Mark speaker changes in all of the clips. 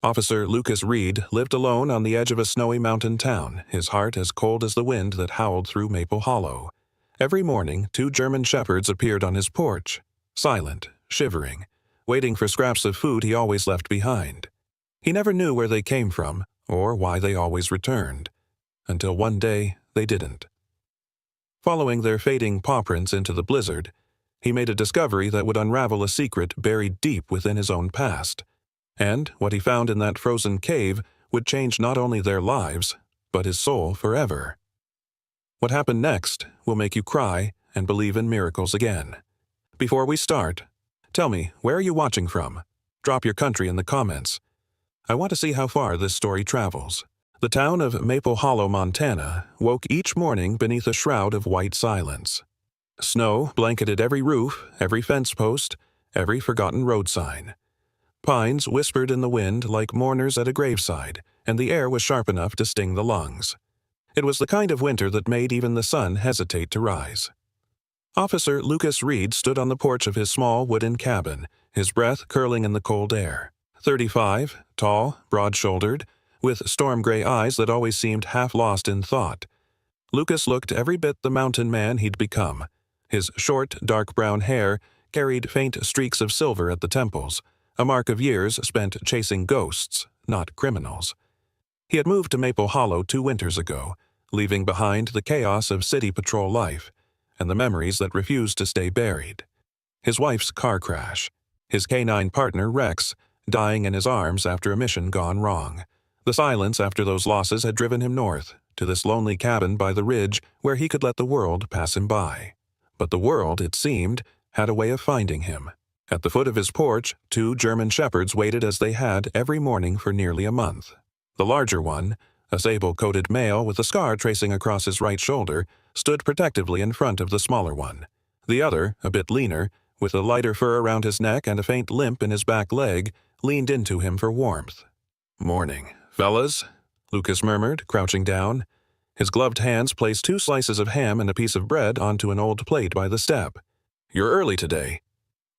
Speaker 1: Officer Lucas Reed lived alone on the edge of a snowy mountain town, his heart as cold as the wind that howled through Maple Hollow. Every morning, 2 German shepherds appeared on his porch, silent, shivering, waiting for scraps of food he always left behind. He never knew where they came from, or why they always returned, until one day they didn't. Following their fading paw prints into the blizzard, he made a discovery that would unravel a secret buried deep within his own past. And what he found in that frozen cave would change not only their lives, but his soul forever. What happened next will make you cry and believe in miracles again. Before we start, tell me, where are you watching from? Drop your country in the comments. I want to see how far this story travels. The town of Maple Hollow, Montana, woke each morning beneath a shroud of white silence. Snow blanketed every roof, every fence post, every forgotten road sign. Pines whispered in the wind like mourners at a graveside, and the air was sharp enough to sting the lungs. It was the kind of winter that made even the sun hesitate to rise. Officer Lucas Reed stood on the porch of his small wooden cabin, his breath curling in the cold air. 35, tall, broad-shouldered, with storm-gray eyes that always seemed half lost in thought. Lucas looked every bit the mountain man he'd become. His short, dark brown hair carried faint streaks of silver at the temples, a mark of years spent chasing ghosts, not criminals. He had moved to Maple Hollow 2 winters ago, leaving behind the chaos of city patrol life and the memories that refused to stay buried. His wife's car crash, his canine partner Rex dying in his arms after a mission gone wrong. The silence after those losses had driven him north, to this lonely cabin by the ridge where he could let the world pass him by. But the world, it seemed, had a way of finding him. At the foot of his porch, 2 German shepherds waited as they had every morning for nearly a month. The larger one, a sable-coated male with a scar tracing across his right shoulder, stood protectively in front of the smaller one. The other, a bit leaner, with a lighter fur around his neck and a faint limp in his back leg, leaned into him for warmth. "Morning, fellas," Lucas murmured, crouching down. His gloved hands placed 2 slices of ham and a piece of bread onto an old plate by the step. "You're early today."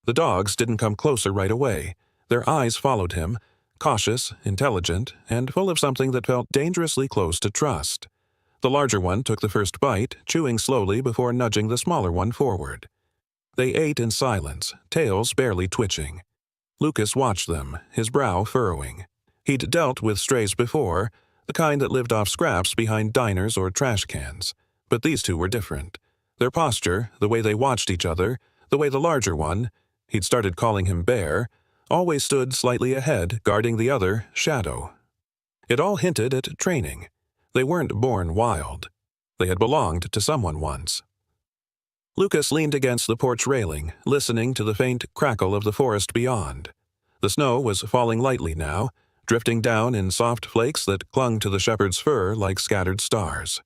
Speaker 1: The dogs didn't come closer right away. Their eyes followed him, cautious, intelligent, and full of something that felt dangerously close to trust. The larger one took the first bite, chewing slowly before nudging the smaller one forward. They ate in silence, tails barely twitching. Lucas watched them, his brow furrowing. He'd dealt with strays before, the kind that lived off scraps behind diners or trash cans. But these 2 were different. Their posture, the way they watched each other, the way the larger one, he'd started calling him Bear, always stood slightly ahead, guarding the other, Shadow. It all hinted at training. They weren't born wild. They had belonged to someone once. Lucas leaned against the porch railing, listening to the faint crackle of the forest beyond. The snow was falling lightly now, drifting down in soft flakes that clung to the shepherd's fur like scattered stars.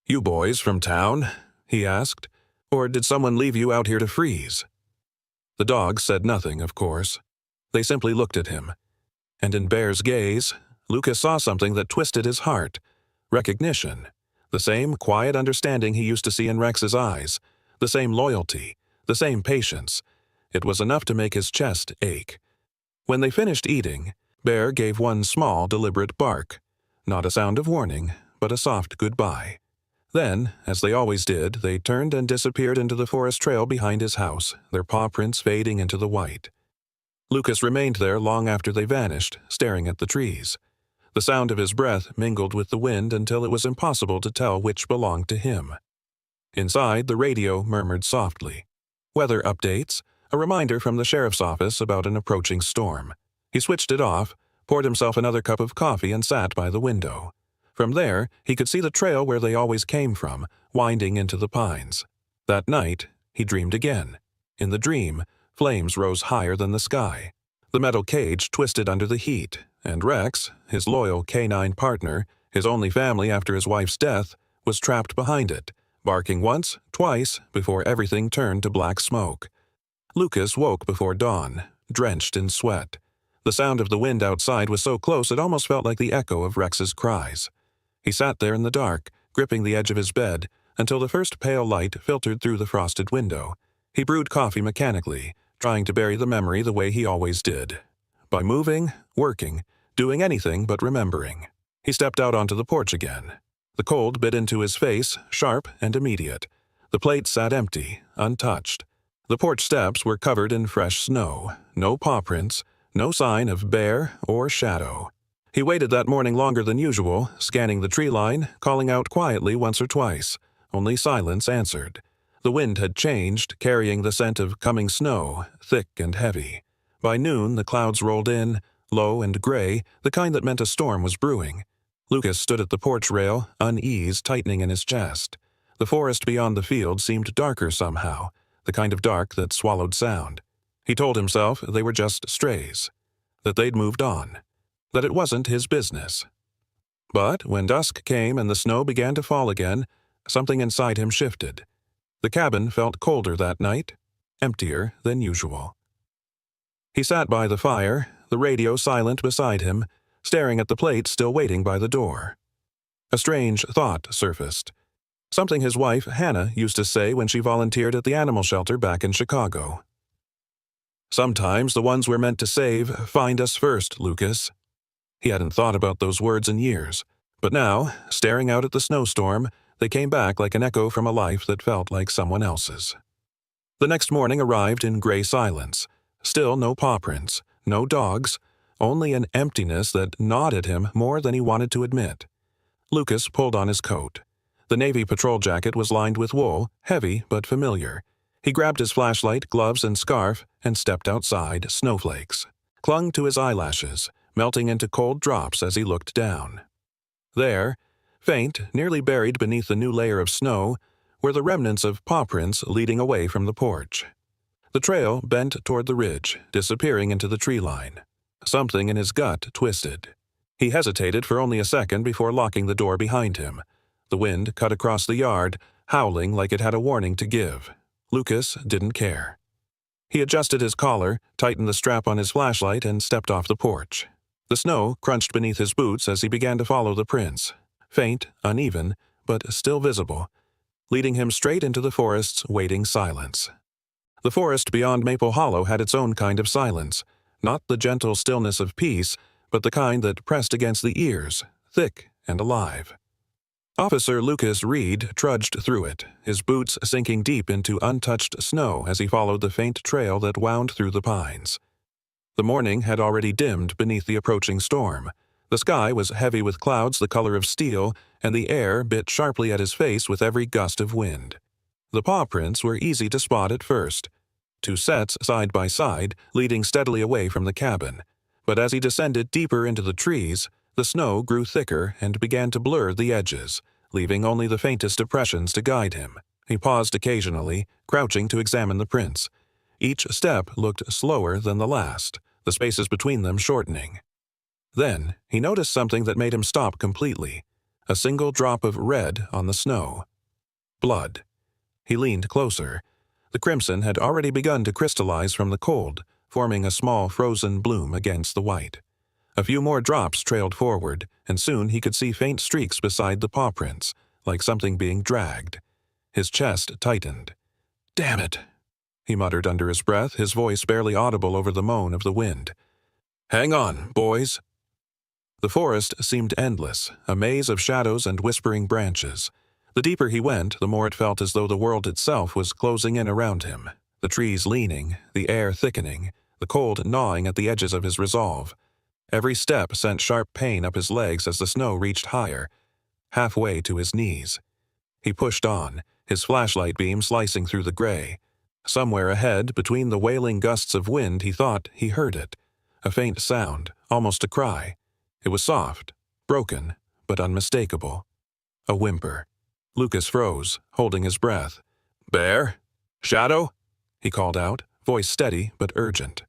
Speaker 1: "You boys from town?" he asked. "Or did someone leave you out here to freeze?" The dogs said nothing, of course. They simply looked at him. And in Bear's gaze, Lucas saw something that twisted his heart. Recognition. The same quiet understanding he used to see in Rex's eyes. The same loyalty. The same patience. It was enough to make his chest ache. When they finished eating, Bear gave one small, deliberate bark. Not a sound of warning, but a soft goodbye. Then, as they always did, they turned and disappeared into the forest trail behind his house, their paw prints fading into the white. Lucas remained there long after they vanished, staring at the trees. The sound of his breath mingled with the wind until it was impossible to tell which belonged to him. Inside, the radio murmured softly. Weather updates, a reminder from the sheriff's office about an approaching storm. He switched it off, poured himself another cup of coffee and sat by the window. From there, he could see the trail where they always came from, winding into the pines. That night, he dreamed again. In the dream, flames rose higher than the sky. The metal cage twisted under the heat, and Rex, his loyal canine partner, his only family after his wife's death, was trapped behind it, barking once, twice, before everything turned to black smoke. Lucas woke before dawn, drenched in sweat. The sound of the wind outside was so close it almost felt like the echo of Rex's cries. He sat there in the dark, gripping the edge of his bed, until the first pale light filtered through the frosted window. He brewed coffee mechanically, trying to bury the memory the way he always did. By moving, working, doing anything but remembering. He stepped out onto the porch again. The cold bit into his face, sharp and immediate. The plate sat empty, untouched. The porch steps were covered in fresh snow, no paw prints, no sign of bear or shadow. He waited that morning longer than usual, scanning the tree line, calling out quietly once or twice. Only silence answered. The wind had changed, carrying the scent of coming snow, thick and heavy. By noon, the clouds rolled in, low and gray, the kind that meant a storm was brewing. Lucas stood at the porch rail, unease tightening in his chest. The forest beyond the field seemed darker somehow, the kind of dark that swallowed sound. He told himself they were just strays, that they'd moved on, that it wasn't his business. But when dusk came and the snow began to fall again, something inside him shifted. The cabin felt colder that night, emptier than usual. He sat by the fire, the radio silent beside him, staring at the plate still waiting by the door. A strange thought surfaced. Something his wife, Hannah, used to say when she volunteered at the animal shelter back in Chicago. "Sometimes the ones we're meant to save find us first, Lucas." He hadn't thought about those words in years, but now, staring out at the snowstorm, they came back like an echo from a life that felt like someone else's. The next morning arrived in gray silence. Still no paw prints, no dogs, only an emptiness that gnawed at him more than he wanted to admit. Lucas pulled on his coat. The Navy patrol jacket was lined with wool, heavy but familiar. He grabbed his flashlight, gloves, and scarf and stepped outside, snowflakes clung to his eyelashes, melting into cold drops as he looked down. There, faint, nearly buried beneath the new layer of snow, were the remnants of paw prints leading away from the porch. The trail bent toward the ridge, disappearing into the tree line. Something in his gut twisted. He hesitated for only a second before locking the door behind him. The wind cut across the yard, howling like it had a warning to give. Lucas didn't care. He adjusted his collar, tightened the strap on his flashlight, and stepped off the porch. The snow crunched beneath his boots as he began to follow the prints, faint, uneven, but still visible, leading him straight into the forest's waiting silence. The forest beyond Maple Hollow had its own kind of silence, not the gentle stillness of peace, but the kind that pressed against the ears, thick and alive. Officer Lucas Reed trudged through it, his boots sinking deep into untouched snow as he followed the faint trail that wound through the pines. The morning had already dimmed beneath the approaching storm. The sky was heavy with clouds the color of steel, and the air bit sharply at his face with every gust of wind. The paw prints were easy to spot at first, two sets side by side, leading steadily away from the cabin. But as he descended deeper into the trees, the snow grew thicker and began to blur the edges, leaving only the faintest impressions to guide him. He paused occasionally, crouching to examine the prints. Each step looked slower than the last, the spaces between them shortening. Then he noticed something that made him stop completely. A single drop of red on the snow. Blood. He leaned closer. The crimson had already begun to crystallize from the cold, forming a small frozen bloom against the white. A few more drops trailed forward, and soon he could see faint streaks beside the paw prints, like something being dragged. His chest tightened. "Damn it," he muttered under his breath, his voice barely audible over the moan of the wind. "Hang on, boys." The forest seemed endless, a maze of shadows and whispering branches. The deeper he went, the more it felt as though the world itself was closing in around him, the trees leaning, the air thickening, the cold gnawing at the edges of his resolve. Every step sent sharp pain up his legs as the snow reached higher, halfway to his knees. He pushed on, his flashlight beam slicing through the gray. Somewhere ahead, between the wailing gusts of wind, he thought he heard it. A faint sound, almost a cry. It was soft, broken, but unmistakable. A whimper. Lucas froze, holding his breath. "Bear? Shadow?" he called out, voice steady but urgent.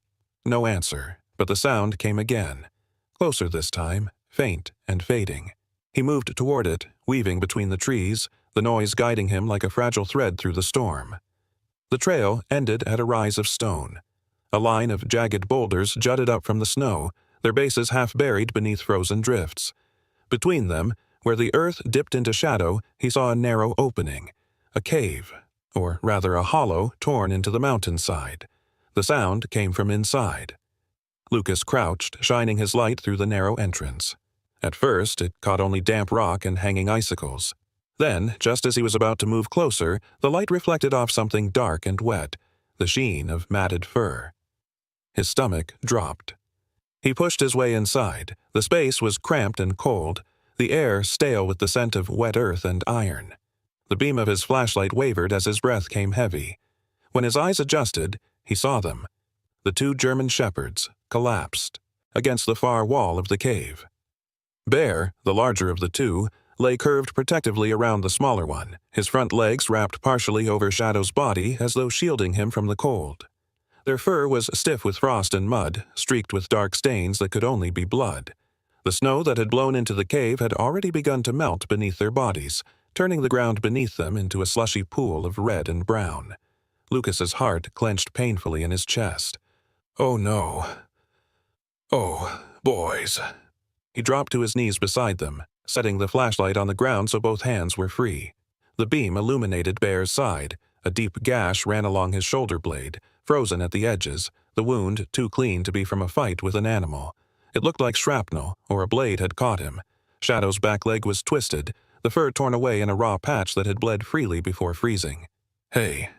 Speaker 1: No answer, but the sound came again. Closer this time, faint and fading. He moved toward it, weaving between the trees, the noise guiding him like a fragile thread through the storm. The trail ended at a rise of stone. A line of jagged boulders jutted up from the snow, their bases half buried beneath frozen drifts. Between them, where the earth dipped into shadow, he saw a narrow opening, a cave, or rather a hollow torn into the mountainside. The sound came from inside. Lucas crouched, shining his light through the narrow entrance. At first, it caught only damp rock and hanging icicles. Then, just as he was about to move closer, the light reflected off something dark and wet, the sheen of matted fur. His stomach dropped. He pushed his way inside. The space was cramped and cold, the air stale with the scent of wet earth and iron. The beam of his flashlight wavered as his breath came heavy. When his eyes adjusted, he saw them. The two German shepherds, collapsed, against the far wall of the cave. Bear, the larger of the two, lay curved protectively around the smaller one, his front legs wrapped partially over Shadow's body as though shielding him from the cold. Their fur was stiff with frost and mud, streaked with dark stains that could only be blood. The snow that had blown into the cave had already begun to melt beneath their bodies, turning the ground beneath them into a slushy pool of red and brown. Lucas's heart clenched painfully in his chest. "Oh no. Oh, boys." He dropped to his knees beside them, setting the flashlight on the ground so both hands were free. The beam illuminated Bear's side. A deep gash ran along his shoulder blade, frozen at the edges, the wound too clean to be from a fight with an animal. It looked like shrapnel, or a blade had caught him. Shadow's back leg was twisted, the fur torn away in a raw patch that had bled freely before freezing. Hey,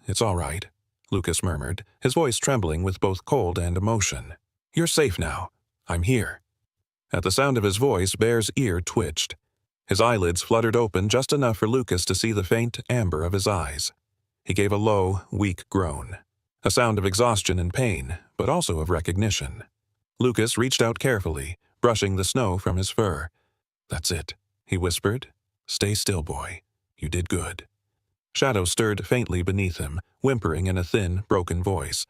Speaker 1: it's all right," Lucas murmured, his voice trembling with both cold and emotion. "You're safe now. I'm here." At the sound of his voice, Bear's ear twitched. His eyelids fluttered open just enough for Lucas to see the faint amber of his eyes. He gave a low, weak groan, a sound of exhaustion and pain, but also of recognition. Lucas reached out carefully, brushing the snow from his fur. "That's it," he whispered. "Stay still, boy. You did good." Shadow stirred faintly beneath him, whimpering in a thin, broken voice.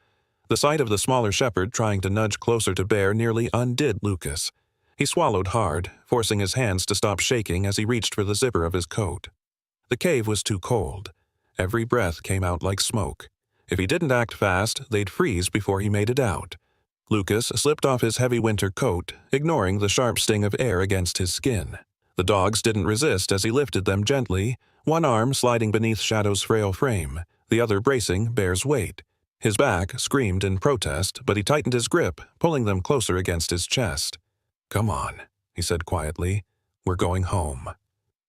Speaker 1: The sight of the smaller shepherd trying to nudge closer to Bear nearly undid Lucas. He swallowed hard, forcing his hands to stop shaking as he reached for the zipper of his coat. The cave was too cold. Every breath came out like smoke. If he didn't act fast, they'd freeze before he made it out. Lucas slipped off his heavy winter coat, ignoring the sharp sting of air against his skin. The dogs didn't resist as he lifted them gently, one arm sliding beneath Shadow's frail frame, the other bracing Bear's weight. His back screamed in protest, but he tightened his grip, pulling them closer against his chest. "Come on," he said quietly. "We're going home."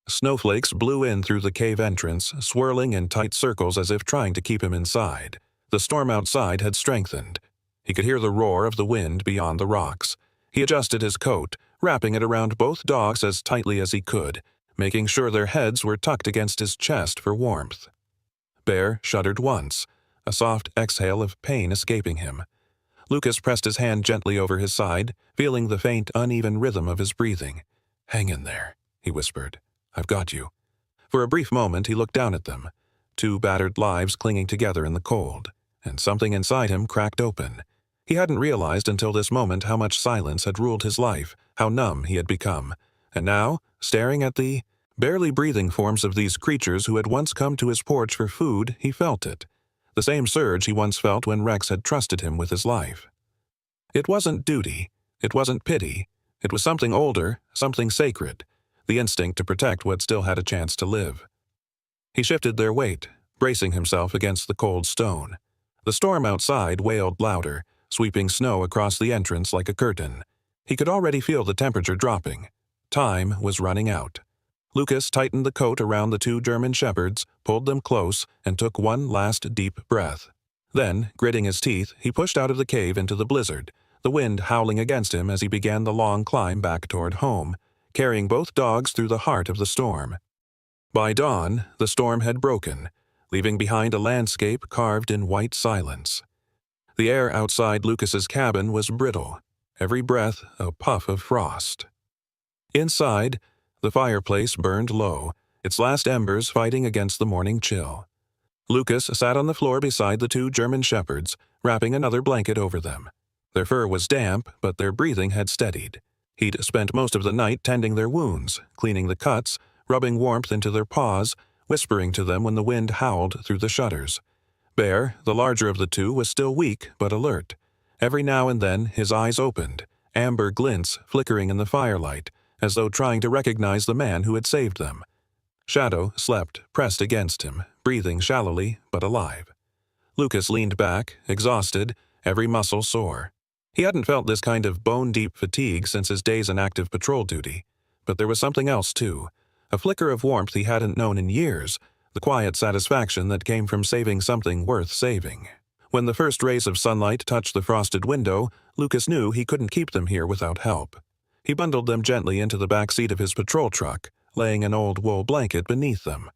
Speaker 1: Snowflakes blew in through the cave entrance, swirling in tight circles as if trying to keep him inside. The storm outside had strengthened. He could hear the roar of the wind beyond the rocks. He adjusted his coat, wrapping it around both dogs as tightly as he could, making sure their heads were tucked against his chest for warmth. Bear shuddered once, a soft exhale of pain escaping him. Lucas pressed his hand gently over his side, feeling the faint, uneven rhythm of his breathing. "Hang in there," he whispered. "I've got you." For a brief moment he looked down at them, two battered lives clinging together in the cold, and something inside him cracked open. He hadn't realized until this moment how much silence had ruled his life, how numb he had become. And now, staring at the barely breathing forms of these creatures who had once come to his porch for food, he felt it. The same surge he once felt when Rex had trusted him with his life. It wasn't duty. It wasn't pity. It was something older, something sacred, the instinct to protect what still had a chance to live. He shifted their weight, bracing himself against the cold stone. The storm outside wailed louder, sweeping snow across the entrance like a curtain. He could already feel the temperature dropping. Time was running out. Lucas tightened the coat around the two German shepherds, pulled them close, and took one last deep breath. Then, gritting his teeth, he pushed out of the cave into the blizzard, the wind howling against him as he began the long climb back toward home, carrying both dogs through the heart of the storm. By dawn, the storm had broken, leaving behind a landscape carved in white silence. The air outside Lucas's cabin was brittle, every breath a puff of frost. Inside, the fireplace burned low, its last embers fighting against the morning chill. Lucas sat on the floor beside the two German shepherds, wrapping another blanket over them. Their fur was damp, but their breathing had steadied. He'd spent most of the night tending their wounds, cleaning the cuts, rubbing warmth into their paws, whispering to them when the wind howled through the shutters. Bear, the larger of the two, was still weak but alert. Every now and then his eyes opened, amber glints flickering in the firelight, as though trying to recognize the man who had saved them. Shadow slept, pressed against him, breathing shallowly but alive. Lucas leaned back, exhausted, every muscle sore. He hadn't felt this kind of bone-deep fatigue since his days in active patrol duty. But there was something else, too. A flicker of warmth he hadn't known in years, the quiet satisfaction that came from saving something worth saving. When the first rays of sunlight touched the frosted window, Lucas knew he couldn't keep them here without help. He bundled them gently into the back seat of his patrol truck, laying an old wool blanket beneath them.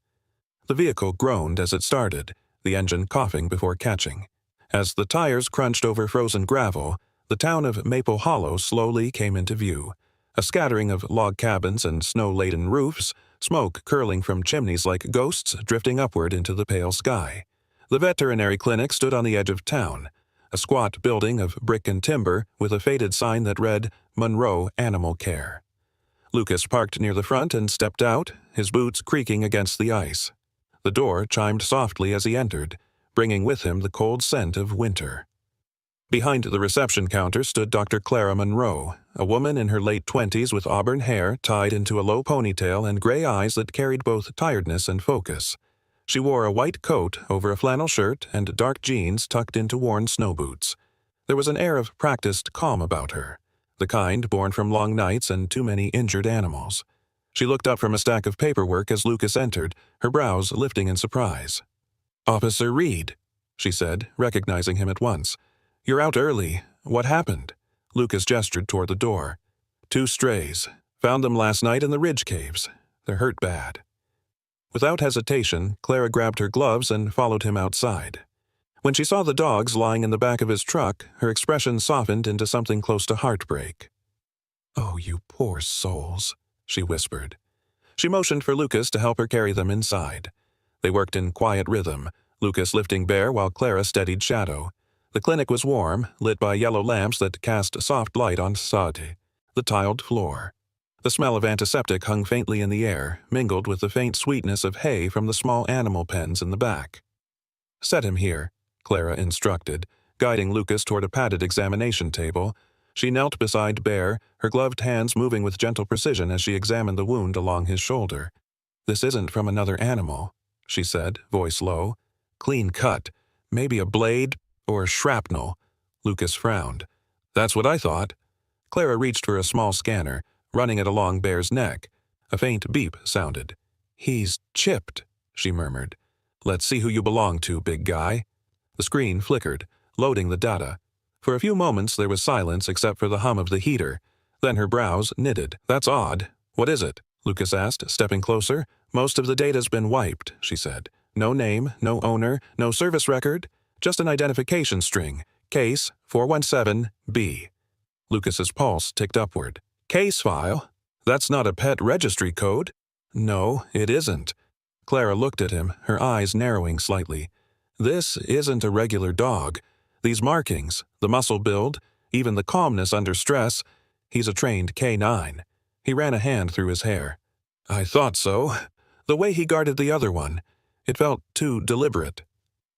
Speaker 1: The vehicle groaned as it started, the engine coughing before catching. As the tires crunched over frozen gravel, the town of Maple Hollow slowly came into view. A scattering of log cabins and snow-laden roofs, smoke curling from chimneys like ghosts drifting upward into the pale sky. The veterinary clinic stood on the edge of town, a squat building of brick and timber with a faded sign that read, Monroe Animal Care. Lucas parked near the front and stepped out, his boots creaking against the ice. The door chimed softly as he entered, bringing with him the cold scent of winter. Behind the reception counter stood Dr. Clara Monroe, a woman in her late 20s with auburn hair tied into a low ponytail and gray eyes that carried both tiredness and focus. She wore a white coat over a flannel shirt and dark jeans tucked into worn snow boots. There was an air of practiced calm about her, the kind born from long nights and too many injured animals. She looked up from a stack of paperwork as Lucas entered, her brows lifting in surprise. "Officer Reed," she said, recognizing him at once. "You're out early. What happened?" Lucas gestured toward the door. "2 strays. Found them last night in the ridge caves. They're hurt bad." Without hesitation, Clara grabbed her gloves and followed him outside. When she saw the dogs lying in the back of his truck, her expression softened into something close to heartbreak. "Oh, you poor souls," she whispered. She motioned for Lucas to help her carry them inside. They worked in quiet rhythm, Lucas lifting Bear while Clara steadied Shadow. The clinic was warm, lit by yellow lamps that cast soft light on Sade, the tiled floor. The smell of antiseptic hung faintly in the air, mingled with the faint sweetness of hay from the small animal pens in the back. "Set him here," Clara instructed, guiding Lucas toward a padded examination table. She knelt beside Bear, her gloved hands moving with gentle precision as she examined the wound along his shoulder. "This isn't from another animal," she said, voice low. "Clean cut. Maybe a blade or shrapnel." Lucas frowned. "That's what I thought." Clara reached for a small scanner, running it along Bear's neck. A faint beep sounded. "He's chipped," she murmured. "Let's see who you belong to, big guy." The screen flickered, loading the data. For a few moments there was silence except for the hum of the heater. Then her brows knitted. "That's odd. What is it?" Lucas asked, stepping closer. "Most of the data's been wiped," she said. "No name, no owner, no service record. Just an identification string. Case 417B. Lucas's pulse ticked upward. "Case file? That's not a pet registry code." "No, it isn't." Clara looked at him, her eyes narrowing slightly. "This isn't a regular dog. These markings, the muscle build, even the calmness under stress, he's a trained K9. He ran a hand through his hair. "I thought so. The way he guarded the other one. It felt too deliberate."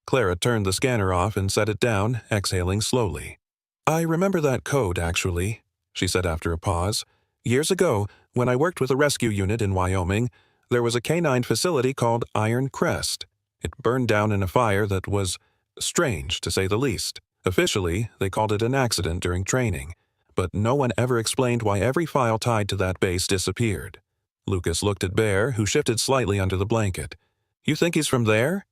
Speaker 1: Clara turned the scanner off and set it down, exhaling slowly. "I remember that code, actually," she said after a pause. "Years ago, when I worked with a rescue unit in Wyoming, there was a canine facility called Iron Crest. It burned down in a fire that was strange, to say the least. Officially, they called it an accident during training, but no one ever explained why every file tied to that base disappeared." Lucas looked at Bear, who shifted slightly under the blanket. "You think he's from there?"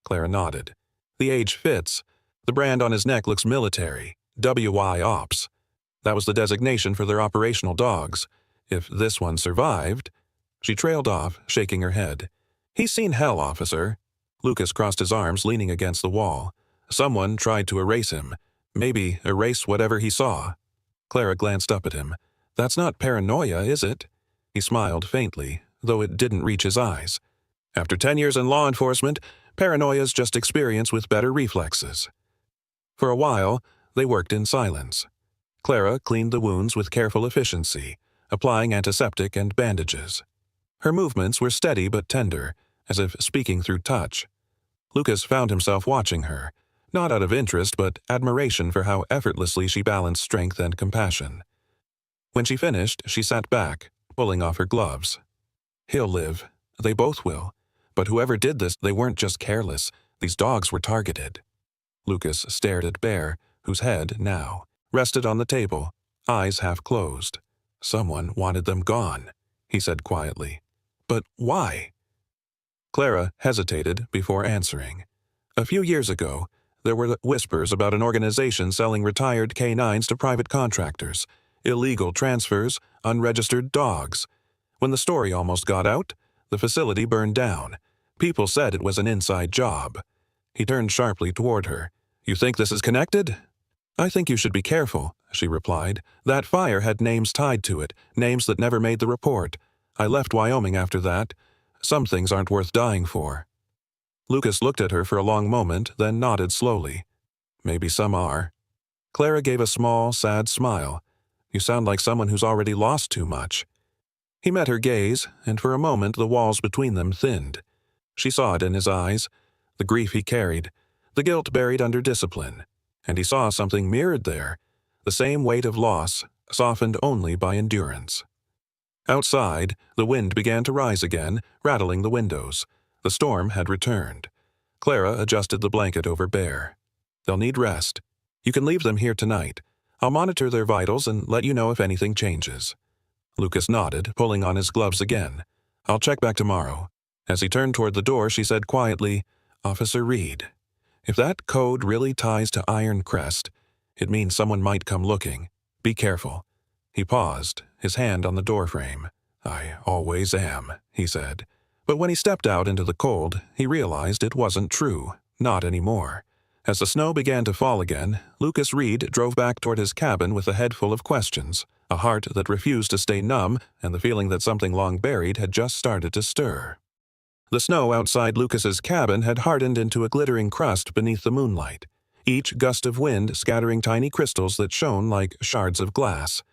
Speaker 1: Clara nodded. "The age fits. The brand on his neck looks military. WY Ops. That was the designation for their operational dogs. If this one survived..." She trailed off, shaking her head. "He's seen hell, officer." Lucas crossed his arms, leaning against the wall. "Someone tried to erase him. Maybe erase whatever he saw." Clara glanced up at him. "That's not paranoia, is it?" He smiled faintly, though it didn't reach his eyes. "After 10 years in law enforcement, paranoia's just experience with better reflexes." For a while, they worked in silence. Clara cleaned the wounds with careful efficiency, applying antiseptic and bandages. Her movements were steady but tender, as if speaking through touch. Lucas found himself watching her, not out of interest but admiration for how effortlessly she balanced strength and compassion. When she finished, she sat back, pulling off her gloves. "He'll live. They both will. But whoever did this, they weren't just careless. These dogs were targeted." Lucas stared at Bear, whose head, now, rested on the table, eyes half closed. Someone wanted them gone, he said quietly. But why? Clara hesitated before answering. A few years ago, there were whispers about an organization selling retired canines to private contractors, illegal transfers, unregistered dogs. When the story almost got out, the facility burned down. People said it was an inside job. He turned sharply toward her. You think this is connected? I think you should be careful, she replied. That fire had names tied to it, names that never made the report. I left Wyoming after that. Some things aren't worth dying for. Lucas looked at her for a long moment, then nodded slowly. Maybe some are. Clara gave a small, sad smile. You sound like someone who's already lost too much. He met her gaze, and for a moment the walls between them thinned. She saw it in his eyes, the grief he carried, the guilt buried under discipline. And he saw something mirrored there, the same weight of loss, softened only by endurance. Outside, the wind began to rise again, rattling the windows. The storm had returned. Clara adjusted the blanket over Bear. They'll need rest. You can leave them here tonight. I'll monitor their vitals and let you know if anything changes. Lucas nodded, pulling on his gloves again. I'll check back tomorrow. As he turned toward the door, she said quietly, Officer Reed, if that code really ties to Iron Crest, it means someone might come looking. Be careful. He paused, his hand on the doorframe. I always am, he said. But when he stepped out into the cold, he realized it wasn't true. Not anymore. As the snow began to fall again, Lucas Reed drove back toward his cabin with a head full of questions, a heart that refused to stay numb, and the feeling that something long buried had just started to stir. The snow outside Lucas's cabin had hardened into a glittering crust beneath the moonlight, each gust of wind scattering tiny crystals that shone like shards of glass.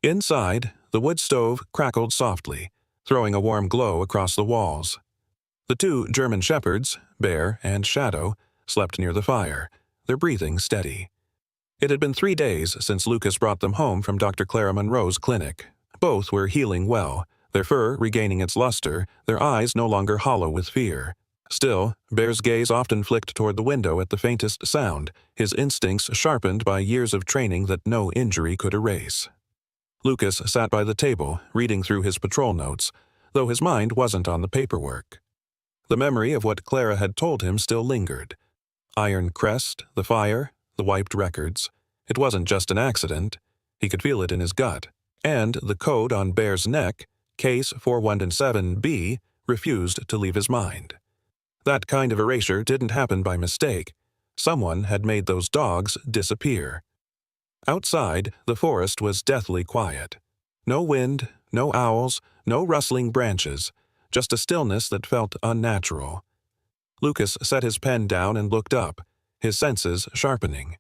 Speaker 1: Inside, the wood stove crackled softly, throwing a warm glow across the walls. The two German shepherds, Bear and Shadow, slept near the fire, their breathing steady. It had been 3 days since Lucas brought them home from Dr. Clara Monroe's clinic. Both were healing well, their fur regaining its luster, their eyes no longer hollow with fear. Still, Bear's gaze often flicked toward the window at the faintest sound, his instincts sharpened by years of training that no injury could erase. Lucas sat by the table, reading through his patrol notes, though his mind wasn't on the paperwork. The memory of what Clara had told him still lingered. Iron Crest, the fire, the wiped records. It wasn't just an accident. He could feel it in his gut. And the code on Bear's neck, Case 4117B, refused to leave his mind. That kind of erasure didn't happen by mistake. Someone had made those dogs disappear. Outside, the forest was deathly quiet. No wind, no owls, no rustling branches, just a stillness that felt unnatural. Lucas set his pen down and looked up, his senses sharpening.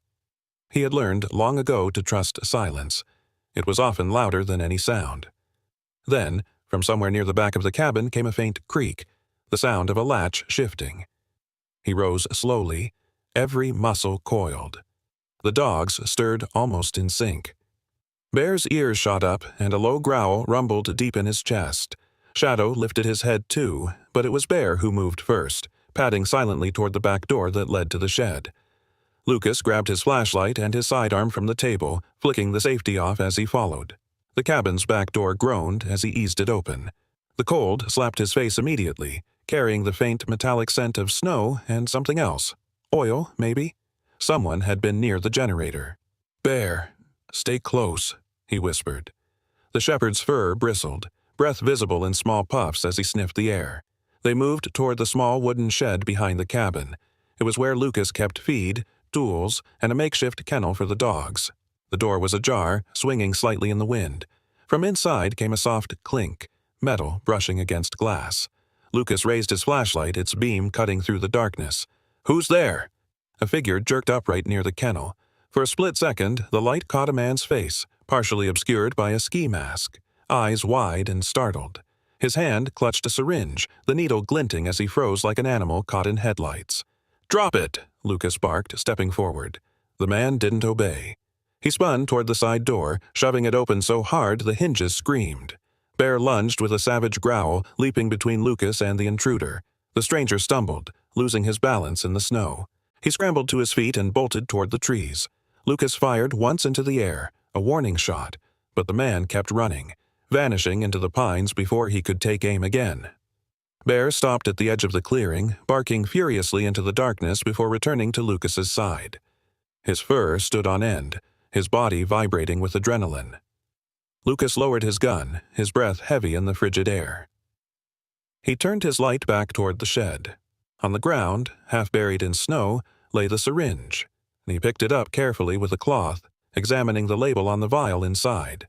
Speaker 1: He had learned long ago to trust silence. It was often louder than any sound. Then, from somewhere near the back of the cabin came a faint creak, the sound of a latch shifting. He rose slowly, every muscle coiled. The dogs stirred almost in sync. Bear's ears shot up, and a low growl rumbled deep in his chest. Shadow lifted his head too, but it was Bear who moved first, padding silently toward the back door that led to the shed. Lucas grabbed his flashlight and his sidearm from the table, flicking the safety off as he followed. The cabin's back door groaned as he eased it open. The cold slapped his face immediately, carrying the faint metallic scent of snow and something else. Oil, maybe? Someone had been near the generator. Bear, stay close, he whispered. The shepherd's fur bristled, breath visible in small puffs as he sniffed the air. They moved toward the small wooden shed behind the cabin. It was where Lucas kept feed, tools, and a makeshift kennel for the dogs. The door was ajar, swinging slightly in the wind. From inside came a soft clink, metal brushing against glass. Lucas raised his flashlight, its beam cutting through the darkness. Who's there? A figure jerked upright near the kennel. For a split second, the light caught a man's face, partially obscured by a ski mask, eyes wide and startled. His hand clutched a syringe, the needle glinting as he froze like an animal caught in headlights. Drop it, Lucas barked, stepping forward. The man didn't obey. He spun toward the side door, shoving it open so hard the hinges screamed. Bear lunged with a savage growl, leaping between Lucas and the intruder. The stranger stumbled, losing his balance in the snow. He scrambled to his feet and bolted toward the trees. Lucas fired once into the air, a warning shot, but the man kept running, vanishing into the pines before he could take aim again. Bear stopped at the edge of the clearing, barking furiously into the darkness before returning to Lucas's side. His fur stood on end, his body vibrating with adrenaline. Lucas lowered his gun, his breath heavy in the frigid air. He turned his light back toward the shed. On the ground, half buried in snow, lay the syringe, and he picked it up carefully with a cloth, examining the label on the vial inside.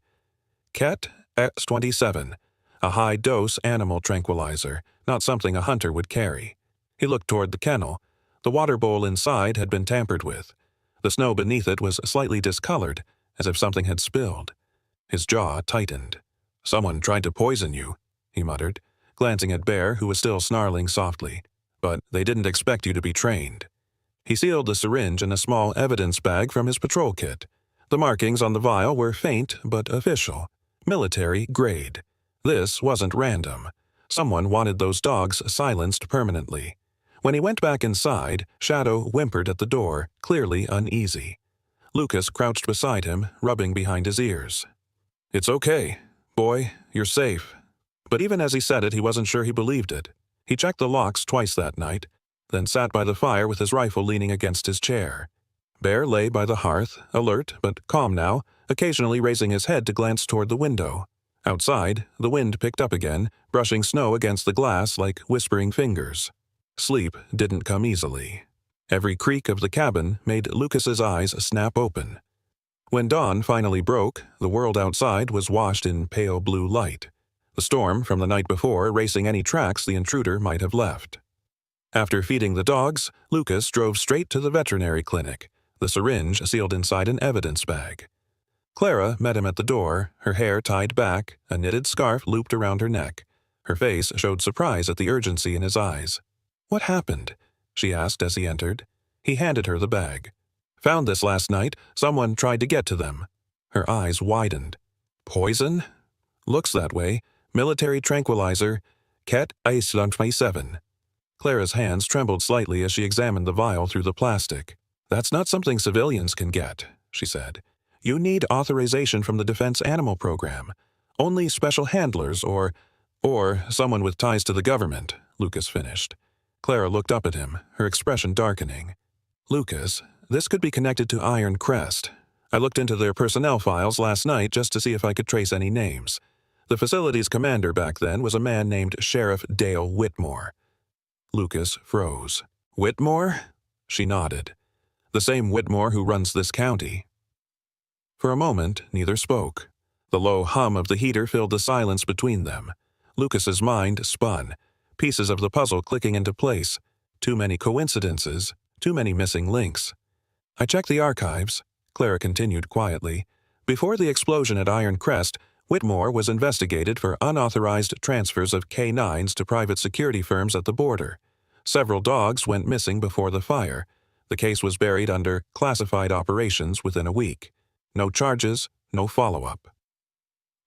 Speaker 1: Ket X27, a high-dose animal tranquilizer, not something a hunter would carry. He looked toward the kennel. The water bowl inside had been tampered with. The snow beneath it was slightly discolored, as if something had spilled. His jaw tightened. "Someone tried to poison you," he muttered, glancing at Bear, who was still snarling softly. "But they didn't expect you to be trained." He sealed the syringe in a small evidence bag from his patrol kit. The markings on the vial were faint but official. Military grade. This wasn't random. Someone wanted those dogs silenced permanently. When he went back inside, Shadow whimpered at the door, clearly uneasy. Lucas crouched beside him, rubbing behind his ears. "It's okay. Boy, you're safe." But even as he said it, he wasn't sure he believed it. He checked the locks twice that night, then sat by the fire with his rifle leaning against his chair. Bear lay by the hearth, alert but calm now, occasionally raising his head to glance toward the window. Outside, the wind picked up again, brushing snow against the glass like whispering fingers. Sleep didn't come easily. Every creak of the cabin made Lucas's eyes snap open. When dawn finally broke, the world outside was washed in pale blue light, the storm from the night before erasing any tracks the intruder might have left. After feeding the dogs, Lucas drove straight to the veterinary clinic, the syringe sealed inside an evidence bag. Clara met him at the door, her hair tied back, a knitted scarf looped around her neck. Her face showed surprise at the urgency in his eyes. "What happened?" she asked as he entered. He handed her the bag. "Found this last night. Someone tried to get to them." Her eyes widened. "Poison?" "Looks that way. Military tranquilizer. Ket X27. Clara's hands trembled slightly as she examined the vial through the plastic. "That's not something civilians can get," she said. "You need authorization from the Defense Animal Program. Only special handlers or someone with ties to the government," Lucas finished. Clara looked up at him, her expression darkening. "Lucas, this could be connected to Iron Crest. I looked into their personnel files last night just to see if I could trace any names. The facility's commander back then was a man named Sheriff Dale Whitmore." Lucas froze. "Whitmore?" She nodded. "The same Whitmore who runs this county." For a moment, neither spoke. The low hum of the heater filled the silence between them. Lucas's mind spun, pieces of the puzzle clicking into place. Too many coincidences, too many missing links. "I checked the archives," Clara continued quietly. "Before the explosion at Iron Crest, Whitmore was investigated for unauthorized transfers of K9s to private security firms at the border. Several dogs went missing before the fire. The case was buried under classified operations within a week. No charges, no follow-up."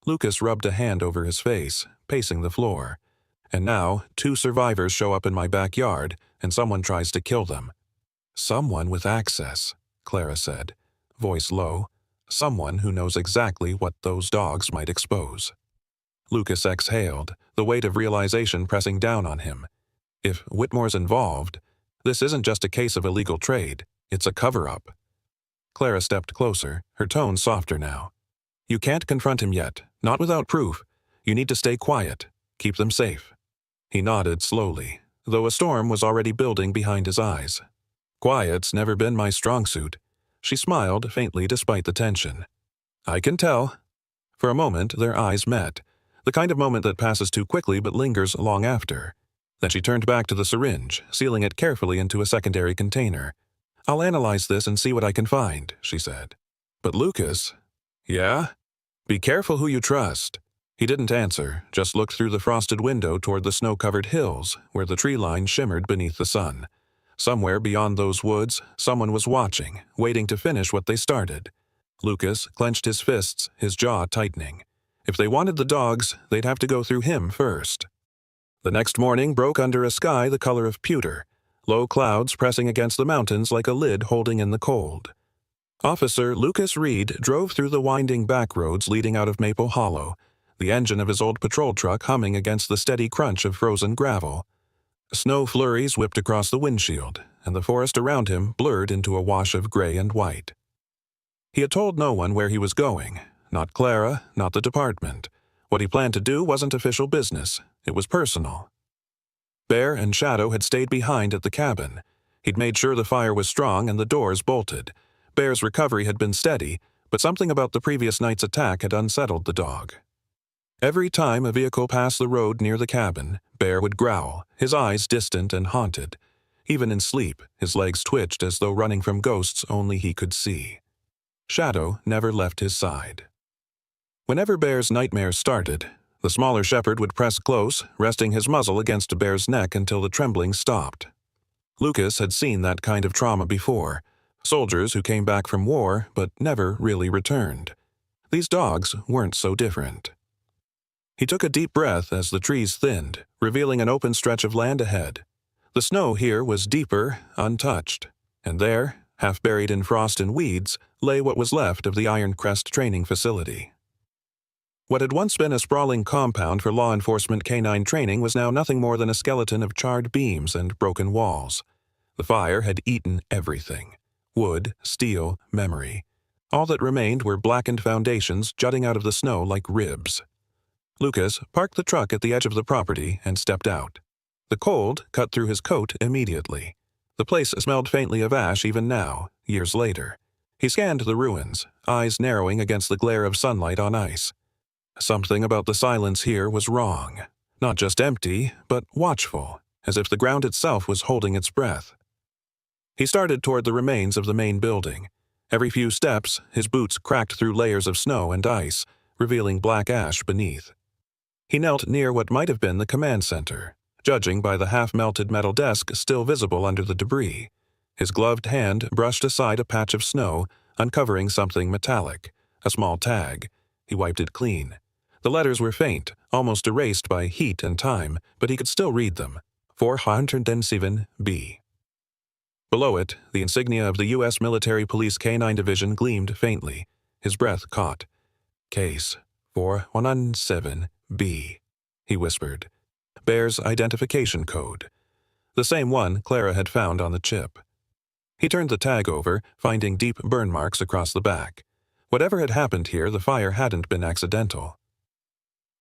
Speaker 1: Lucas rubbed a hand over his face, pacing the floor. "And now, 2 survivors show up in my backyard, and someone tries to kill them." "Someone with access," Clara said, voice low. "Someone who knows exactly what those dogs might expose." Lucas exhaled, the weight of realization pressing down on him. If Whitmore's involved, this isn't just a case of illegal trade, it's a cover-up. Clara stepped closer, her tone softer now. "You can't confront him yet, not without proof. You need to stay quiet, keep them safe." He nodded slowly, though a storm was already building behind his eyes. "Quiet's never been my strong suit." She smiled faintly despite the tension. "I can tell." For a moment, their eyes met, the kind of moment that passes too quickly but lingers long after. Then she turned back to the syringe, sealing it carefully into a secondary container. "I'll analyze this and see what I can find," she said. "But Lucas..." "Yeah?" "Be careful who you trust." He didn't answer, just looked through the frosted window toward the snow-covered hills, where the tree line shimmered beneath the sun. Somewhere beyond those woods, someone was watching, waiting to finish what they started. Lucas clenched his fists, his jaw tightening. If they wanted the dogs, they'd have to go through him first. The next morning broke under a sky the color of pewter, low clouds pressing against the mountains like a lid holding in the cold. Officer Lucas Reed drove through the winding back roads leading out of Maple Hollow, the engine of his old patrol truck humming against the steady crunch of frozen gravel. Snow flurries whipped across the windshield, and the forest around him blurred into a wash of gray and white. He had told no one where he was going, not Clara, not the department. What he planned to do wasn't official business, it was personal. Bear and Shadow had stayed behind at the cabin. He'd made sure the fire was strong and the doors bolted. Bear's recovery had been steady, but something about the previous night's attack had unsettled the dog. Every time a vehicle passed the road near the cabin, Bear would growl, his eyes distant and haunted. Even in sleep, his legs twitched as though running from ghosts only he could see. Shadow never left his side. Whenever Bear's nightmares started, the smaller shepherd would press close, resting his muzzle against Bear's neck until the trembling stopped. Lucas had seen that kind of trauma before. Soldiers who came back from war but never really returned. These dogs weren't so different. He took a deep breath as the trees thinned, revealing an open stretch of land ahead. The snow here was deeper, untouched, and there, half buried in frost and weeds, lay what was left of the Iron Crest training facility. What had once been a sprawling compound for law enforcement canine training was now nothing more than a skeleton of charred beams and broken walls. The fire had eaten everything. Wood, steel, memory. All that remained were blackened foundations jutting out of the snow like ribs. Lucas parked the truck at the edge of the property and stepped out. The cold cut through his coat immediately. The place smelled faintly of ash even now, years later. He scanned the ruins, eyes narrowing against the glare of sunlight on ice. Something about the silence here was wrong. Not just empty, but watchful, as if the ground itself was holding its breath. He started toward the remains of the main building. Every few steps, his boots cracked through layers of snow and ice, revealing black ash beneath. He knelt near what might have been the command center, judging by the half-melted metal desk still visible under the debris. His gloved hand brushed aside a patch of snow, uncovering something metallic, a small tag. He wiped it clean. The letters were faint, almost erased by heat and time, but he could still read them. 407B. Below it, the insignia of the U.S. Military Police Canine Division gleamed faintly. His breath caught. Case 417B, he whispered. Bear's identification code. The same one Clara had found on the chip. He turned the tag over, finding deep burn marks across the back. Whatever had happened here, the fire hadn't been accidental.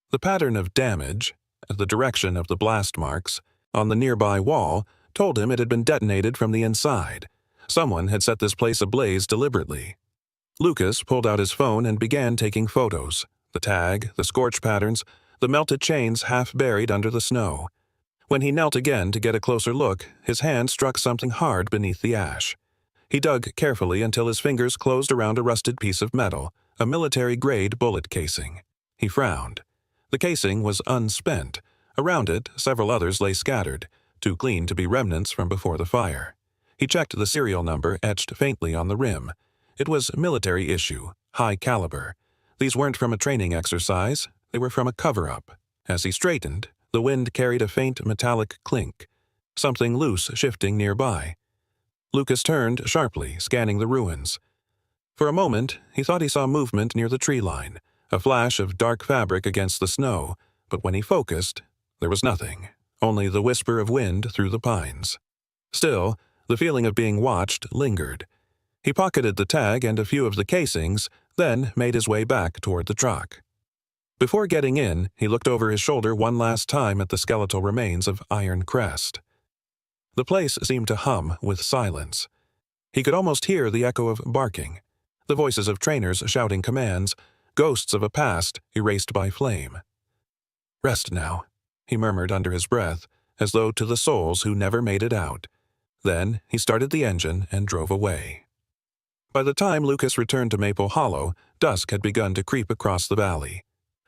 Speaker 1: The pattern of damage, the direction of the blast marks, on the nearby wall, told him it had been detonated from the inside. Someone had set this place ablaze deliberately. Lucas pulled out his phone and began taking photos. The tag, the scorch patterns, the melted chains half buried under the snow. When he knelt again to get a closer look, his hand struck something hard beneath the ash. He dug carefully until his fingers closed around a rusted piece of metal, a military-grade bullet casing. He frowned. The casing was unspent. Around it, several others lay scattered, too clean to be remnants from before the fire. He checked the serial number etched faintly on the rim. It was military issue, high caliber. These weren't from a training exercise, they were from a cover-up. As he straightened, the wind carried a faint metallic clink, something loose shifting nearby. Lucas turned sharply, scanning the ruins. For a moment, he thought he saw movement near the tree line, a flash of dark fabric against the snow, but when he focused, there was nothing, only the whisper of wind through the pines. Still, the feeling of being watched lingered. He pocketed the tag and a few of the casings, then made his way back toward the truck. Before getting in, he looked over his shoulder one last time at the skeletal remains of Iron Crest. The place seemed to hum with silence. He could almost hear the echo of barking, the voices of trainers shouting commands, ghosts of a past erased by flame. "Rest now," he murmured under his breath, as though to the souls who never made it out. Then he started the engine and drove away. By the time Lucas returned to Maple Hollow, dusk had begun to creep across the valley.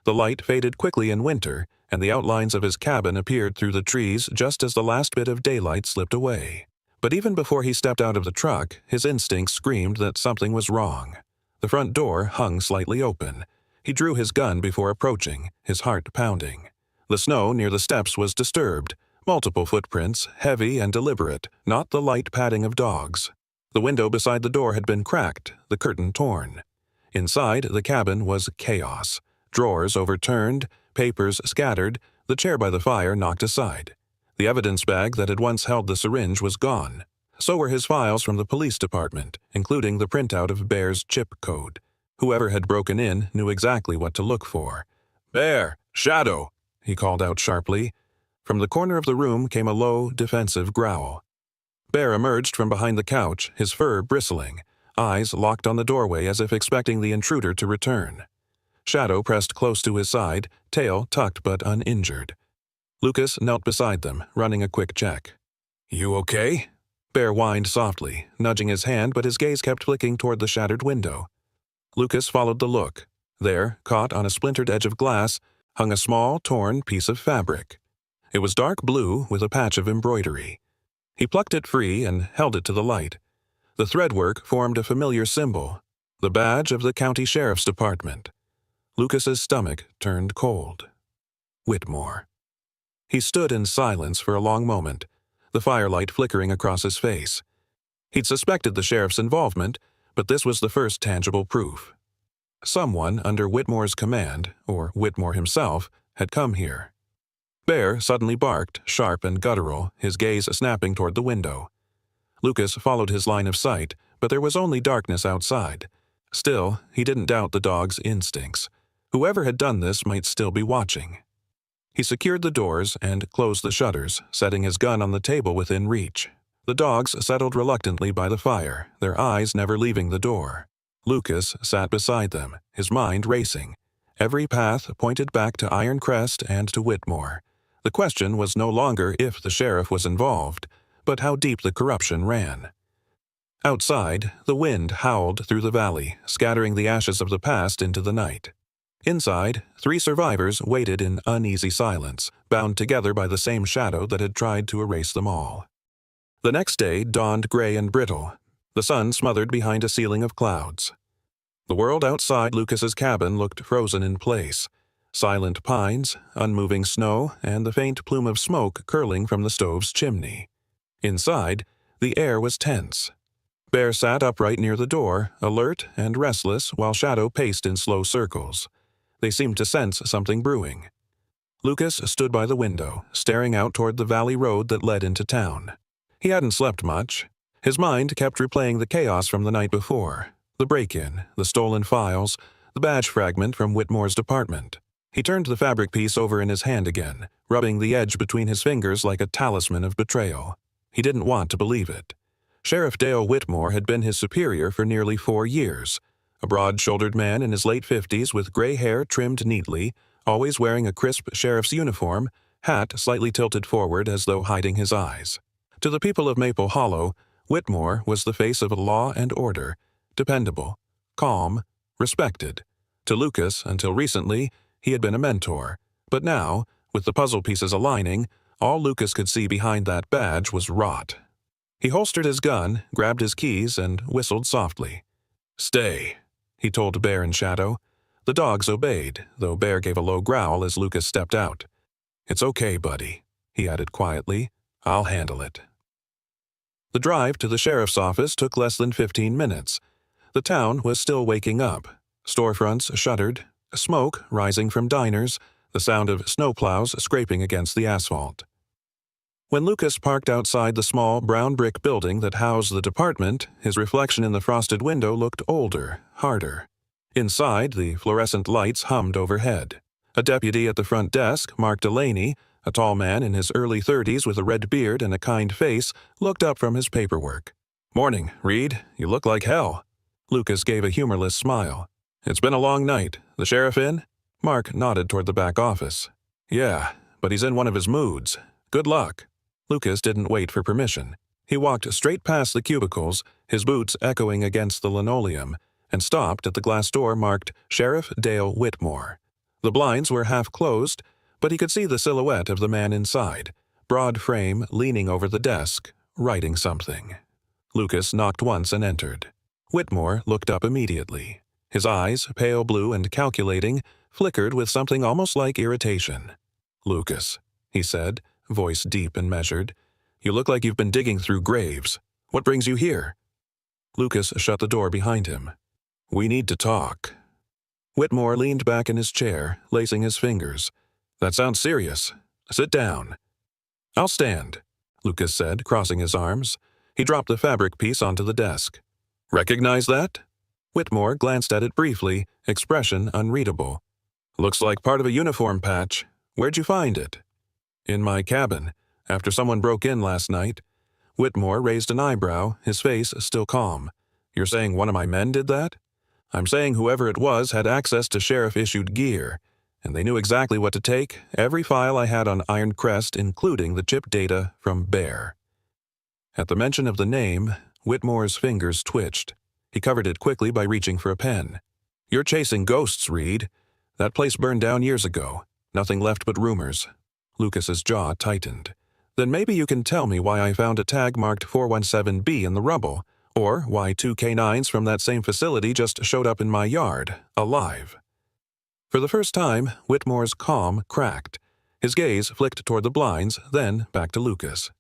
Speaker 1: The light faded quickly in winter, and the outlines of his cabin appeared through the trees just as the last bit of daylight slipped away. But even before he stepped out of the truck, his instincts screamed that something was wrong. The front door hung slightly open. He drew his gun before approaching, his heart pounding. The snow near the steps was disturbed, multiple footprints, heavy and deliberate, not the light padding of dogs. The window beside the door had been cracked, the curtain torn. Inside, the cabin was chaos. Drawers overturned, papers scattered, the chair by the fire knocked aside. The evidence bag that had once held the syringe was gone. So were his files from the police department, including the printout of Bear's chip code. Whoever had broken in knew exactly what to look for. "Bear! Shadow!" he called out sharply. From the corner of the room came a low, defensive growl. Bear emerged from behind the couch, his fur bristling, eyes locked on the doorway as if expecting the intruder to return. Shadow pressed close to his side, tail tucked but uninjured. Lucas knelt beside them, running a quick check. "You okay?" Bear whined softly, nudging his hand, but his gaze kept flicking toward the shattered window. Lucas followed the look. There, caught on a splintered edge of glass, hung a small, torn piece of fabric. It was dark blue with a patch of embroidery. He plucked it free and held it to the light. The threadwork formed a familiar symbol, the badge of the county sheriff's department. Lucas's stomach turned cold. Whitmore. He stood in silence for a long moment, the firelight flickering across his face. He'd suspected the sheriff's involvement, but this was the first tangible proof. Someone under Whitmore's command, or Whitmore himself, had come here. Bear suddenly barked, sharp and guttural, his gaze snapping toward the window. Lucas followed his line of sight, but there was only darkness outside. Still, he didn't doubt the dog's instincts. Whoever had done this might still be watching. He secured the doors and closed the shutters, setting his gun on the table within reach. The dogs settled reluctantly by the fire, their eyes never leaving the door. Lucas sat beside them, his mind racing. Every path pointed back to Iron Crest and to Whitmore. The question was no longer if the sheriff was involved, but how deep the corruption ran. Outside, the wind howled through the valley, scattering the ashes of the past into the night. Inside, 3 survivors waited in uneasy silence, bound together by the same shadow that had tried to erase them all. The next day dawned gray and brittle, the sun smothered behind a ceiling of clouds. The world outside Lucas's cabin looked frozen in place. Silent pines, unmoving snow, and the faint plume of smoke curling from the stove's chimney. Inside, the air was tense. Bear sat upright near the door, alert and restless, while Shadow paced in slow circles. They seemed to sense something brewing. Lucas stood by the window, staring out toward the valley road that led into town. He hadn't slept much. His mind kept replaying the chaos from the night before. The break-in, the stolen files, the badge fragment from Whitmore's department. He turned the fabric piece over in his hand again, rubbing the edge between his fingers like a talisman of betrayal. He didn't want to believe it. Sheriff Dale Whitmore had been his superior for nearly 4 years. A broad-shouldered man in his late 50s with gray hair trimmed neatly, always wearing a crisp sheriff's uniform, hat slightly tilted forward as though hiding his eyes. To the people of Maple Hollow, Whitmore was the face of law and order, dependable, calm, respected. To Lucas, until recently, he had been a mentor. But now, with the puzzle pieces aligning, all Lucas could see behind that badge was rot. He holstered his gun, grabbed his keys, and whistled softly. "Stay," he told Bear and Shadow. The dogs obeyed, though Bear gave a low growl as Lucas stepped out. "It's okay, buddy," he added quietly. "I'll handle it." The drive to the sheriff's office took less than 15 minutes. The town was still waking up. Storefronts shuttered, smoke rising from diners, the sound of snowplows scraping against the asphalt. When Lucas parked outside the small brown brick building that housed the department, his reflection in the frosted window looked older, harder. Inside, the fluorescent lights hummed overhead. A deputy at the front desk, Mark Delaney, a tall man in his early 30s with a red beard and a kind face, looked up from his paperwork. "Morning, Reed. You look like hell." Lucas gave a humorless smile. "It's been a long night. The sheriff in?" Mark nodded toward the back office. "Yeah, but he's in one of his moods. Good luck." Lucas didn't wait for permission. He walked straight past the cubicles, his boots echoing against the linoleum, and stopped at the glass door marked Sheriff Dale Whitmore. The blinds were half closed, but he could see the silhouette of the man inside, broad frame leaning over the desk, writing something. Lucas knocked once and entered. Whitmore looked up immediately. His eyes, pale blue and calculating, flickered with something almost like irritation. "Lucas," he said, voice deep and measured, "you look like you've been digging through graves. What brings you here?" Lucas shut the door behind him. "We need to talk." Whitmore leaned back in his chair, lacing his fingers. "That sounds serious. Sit down." "I'll stand," Lucas said, crossing his arms. He dropped the fabric piece onto the desk. "Recognize that?" Whitmore glanced at it briefly, expression unreadable. "Looks like part of a uniform patch. Where'd you find it?" "In my cabin, after someone broke in last night." Whitmore raised an eyebrow, his face still calm. "You're saying one of my men did that?" "I'm saying whoever it was had access to sheriff-issued gear, and they knew exactly what to take, every file I had on Iron Crest, including the chip data from Bear." At the mention of the name, Whitmore's fingers twitched. He covered it quickly by reaching for a pen. "You're chasing ghosts, Reed. That place burned down years ago. Nothing left but rumors." Lucas's jaw tightened. "Then maybe you can tell me why I found a tag marked 417B in the rubble, or why 2 canines from that same facility just showed up in my yard, alive." For the first time, Whitmore's calm cracked. His gaze flicked toward the blinds, then back to Lucas.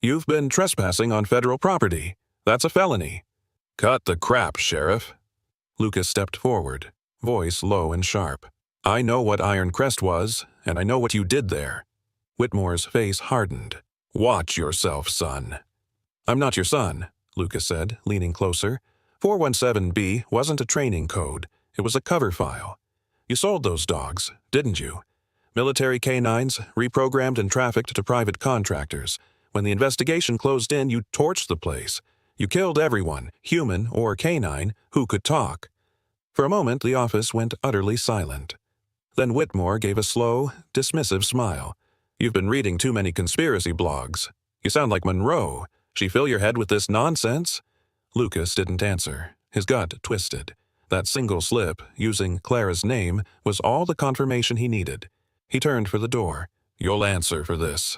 Speaker 1: "You've been trespassing on federal property. That's a felony." "Cut the crap, Sheriff." Lucas stepped forward, voice low and sharp. "I know what Iron Crest was, and I know what you did there." Whitmore's face hardened. "Watch yourself, son." "I'm not your son," Lucas said, leaning closer. 417B wasn't a training code. It was a cover file. You sold those dogs, didn't you? Military canines, reprogrammed and trafficked to private contractors. When the investigation closed in, you torched the place. You killed everyone, human or canine, who could talk. For a moment, the office went utterly silent. Then Whitmore gave a slow, dismissive smile. "You've been reading too many conspiracy blogs. You sound like Monroe. She fill your head with this nonsense?" Lucas didn't answer. His gut twisted. That single slip, using Clara's name, was all the confirmation he needed. He turned for the door. "You'll answer for this."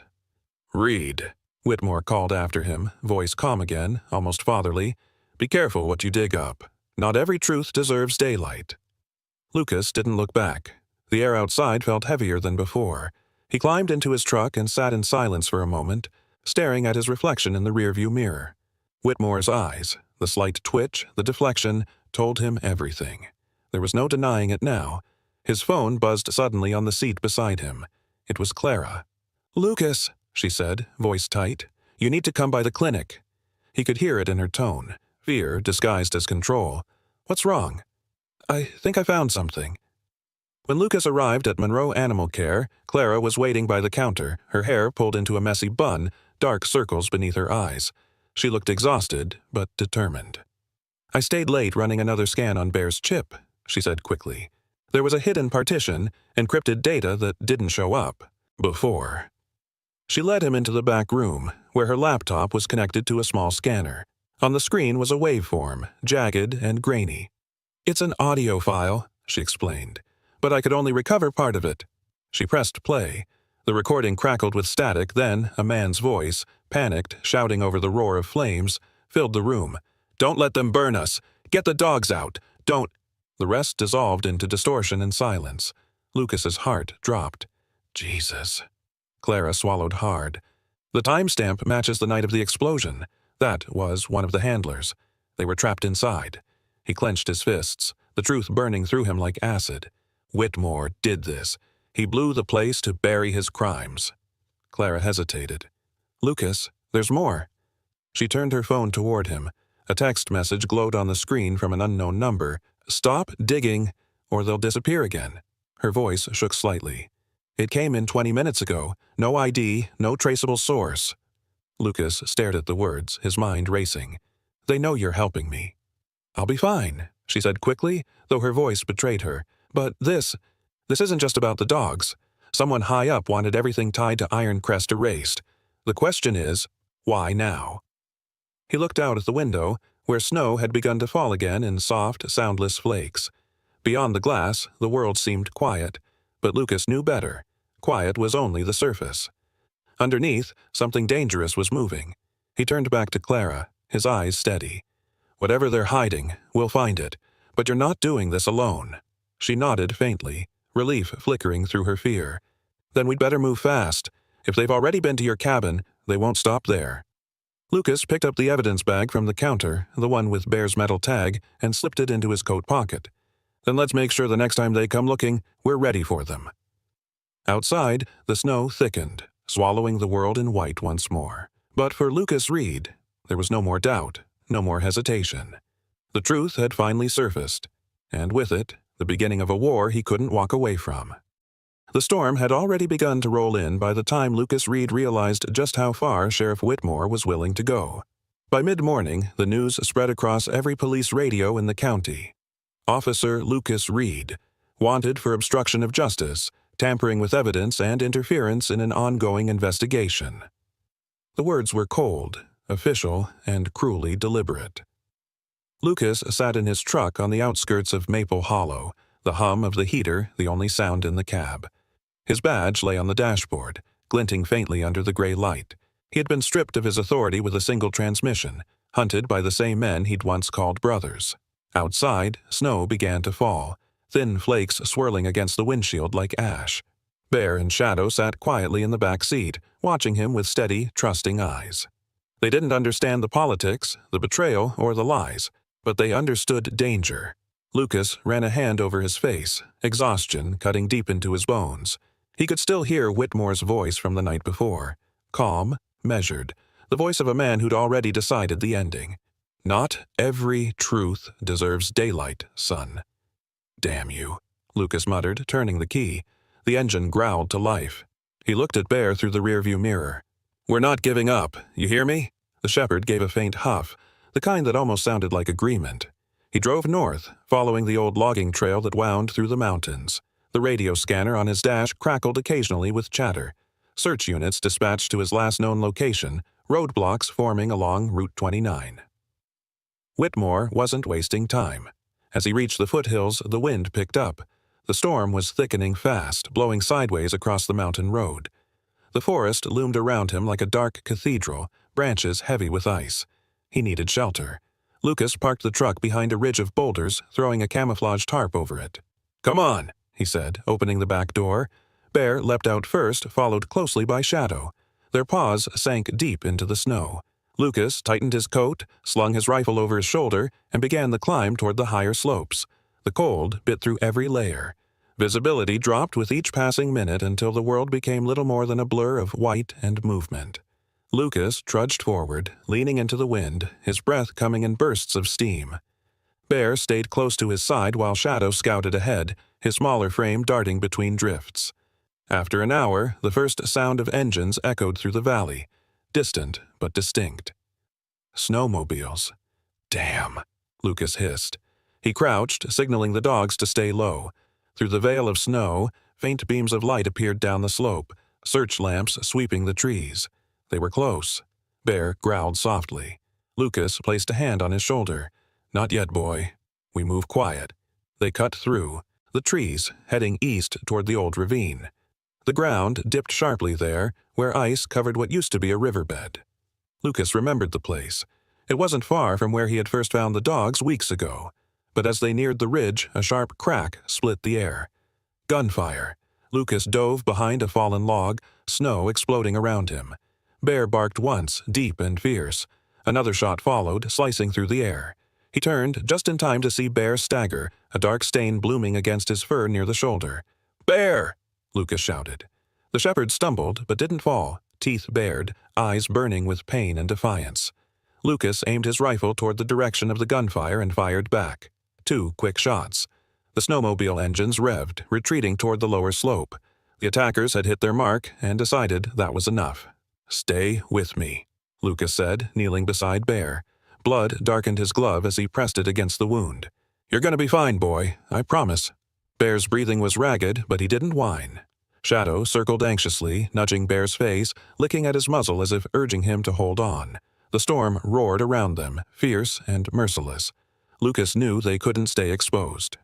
Speaker 1: "Reed," Whitmore called after him, voice calm again, almost fatherly. "Be careful what you dig up. Not every truth deserves daylight." Lucas didn't look back. The air outside felt heavier than before. He climbed into his truck and sat in silence for a moment, staring at his reflection in the rearview mirror. Whitmore's eyes, the slight twitch, the deflection, told him everything. There was no denying it now. His phone buzzed suddenly on the seat beside him. It was Clara. "Lucas," she said, voice tight, "you need to come by the clinic." He could hear it in her tone, fear disguised as control. "What's wrong?" "I think I found something." When Lucas arrived at Monroe Animal Care, Clara was waiting by the counter, her hair pulled into a messy bun, dark circles beneath her eyes. She looked exhausted, but determined. "I stayed late running another scan on Bear's chip," she said quickly. "There was a hidden partition, encrypted data that didn't show up before." She led him into the back room, where her laptop was connected to a small scanner. On the screen was a waveform, jagged and grainy. "It's an audio file," she explained, "but I could only recover part of it." She pressed play. The recording crackled with static, then a man's voice, panicked, shouting over the roar of flames, filled the room. "Don't let them burn us! Get the dogs out! Don't—" The rest dissolved into distortion and silence. Lucas's heart dropped. "Jesus." Clara swallowed hard. "The timestamp matches the night of the explosion." That was one of the handlers. They were trapped inside. He clenched his fists, the truth burning through him like acid. Whitmore did this. He blew the place to bury his crimes. Clara hesitated. "Lucas, there's more." She turned her phone toward him. A text message glowed on the screen from an unknown number. "Stop digging, or they'll disappear again." Her voice shook slightly. "It came in 20 minutes ago. No ID, no traceable source." Lucas stared at the words, his mind racing. "They know you're helping me." "I'll be fine," she said quickly, though her voice betrayed her. "But this isn't just about the dogs. Someone high up wanted everything tied to Iron Crest erased. The question is, why now?" He looked out at the window, where snow had begun to fall again in soft, soundless flakes. Beyond the glass, the world seemed quiet, but Lucas knew better. Quiet was only the surface. Underneath, something dangerous was moving. He turned back to Clara, his eyes steady. "Whatever they're hiding, we'll find it. But you're not doing this alone." She nodded faintly, relief flickering through her fear. "Then we'd better move fast. If they've already been to your cabin, they won't stop there." Lucas picked up the evidence bag from the counter, the one with Bear's metal tag, and slipped it into his coat pocket. Then let's make sure the next time they come looking, we're ready for them. Outside, the snow thickened, swallowing the world in white once more. But for Lucas Reed, there was no more doubt, no more hesitation. The truth had finally surfaced, and with it, the beginning of a war he couldn't walk away from. The storm had already begun to roll in by the time Lucas Reed realized just how far Sheriff Whitmore was willing to go. By mid-morning, the news spread across every police radio in the county. Officer Lucas Reed, wanted for obstruction of justice, tampering with evidence, and interference in an ongoing investigation. The words were cold, official, and cruelly deliberate. Lucas sat in his truck on the outskirts of Maple Hollow, the hum of the heater the only sound in the cab. His badge lay on the dashboard, glinting faintly under the gray light. He had been stripped of his authority with a single transmission, hunted by the same men he'd once called brothers. Outside, snow began to fall, thin flakes swirling against the windshield like ash. Bear and Shadow sat quietly in the back seat, watching him with steady, trusting eyes. They didn't understand the politics, the betrayal, or the lies, but they understood danger. Lucas ran a hand over his face, exhaustion cutting deep into his bones. He could still hear Whitmore's voice from the night before, calm, measured, the voice of a man who'd already decided the ending. Not every truth deserves daylight, son. Damn you, Lucas muttered, turning the key. The engine growled to life. He looked at Bear through the rearview mirror. We're not giving up, you hear me? The shepherd gave a faint huff, the kind that almost sounded like agreement. He drove north, following the old logging trail that wound through the mountains. The radio scanner on his dash crackled occasionally with chatter. Search units dispatched to his last known location, roadblocks forming along Route 29. Whitmore wasn't wasting time. As he reached the foothills, the wind picked up. The storm was thickening fast, blowing sideways across the mountain road. The forest loomed around him like a dark cathedral, branches heavy with ice. He needed shelter. Lucas parked the truck behind a ridge of boulders, throwing a camouflage tarp over it. Come on, he said, opening the back door. Bear leapt out first, followed closely by Shadow. Their paws sank deep into the snow. Lucas tightened his coat, slung his rifle over his shoulder, and began the climb toward the higher slopes. The cold bit through every layer. Visibility dropped with each passing minute until the world became little more than a blur of white and movement. Lucas trudged forward, leaning into the wind, his breath coming in bursts of steam. Bear stayed close to his side while Shadow scouted ahead, his smaller frame darting between drifts. After an hour, the first sound of engines echoed through the valley, distant but distinct. Snowmobiles. Damn, Lucas hissed. He crouched, signaling the dogs to stay low. Through the veil of snow, faint beams of light appeared down the slope, search lamps sweeping the trees. They were close. Bear growled softly. Lucas placed a hand on his shoulder. Not yet, boy. We move quiet. They cut through, the trees heading east toward the old ravine. The ground dipped sharply there, where ice covered what used to be a riverbed. Lucas remembered the place. It wasn't far from where he had first found the dogs weeks ago. But as they neared the ridge, a sharp crack split the air. Gunfire. Lucas dove behind a fallen log, snow exploding around him. Bear barked once, deep and fierce. Another shot followed, slicing through the air. He turned just in time to see Bear stagger, a dark stain blooming against his fur near the shoulder. "Bear!" Lucas shouted. The shepherd stumbled, but didn't fall, teeth bared, eyes burning with pain and defiance. Lucas aimed his rifle toward the direction of the gunfire and fired back. 2 quick shots. The snowmobile engines revved, retreating toward the lower slope. The attackers had hit their mark and decided that was enough. "Stay with me," Lucas said, kneeling beside Bear. Blood darkened his glove as he pressed it against the wound. "You're gonna be fine, boy, I promise." Bear's breathing was ragged, but he didn't whine. Shadow circled anxiously, nudging Bear's face, licking at his muzzle as if urging him to hold on. The storm roared around them, fierce and merciless. Lucas knew they couldn't stay exposed.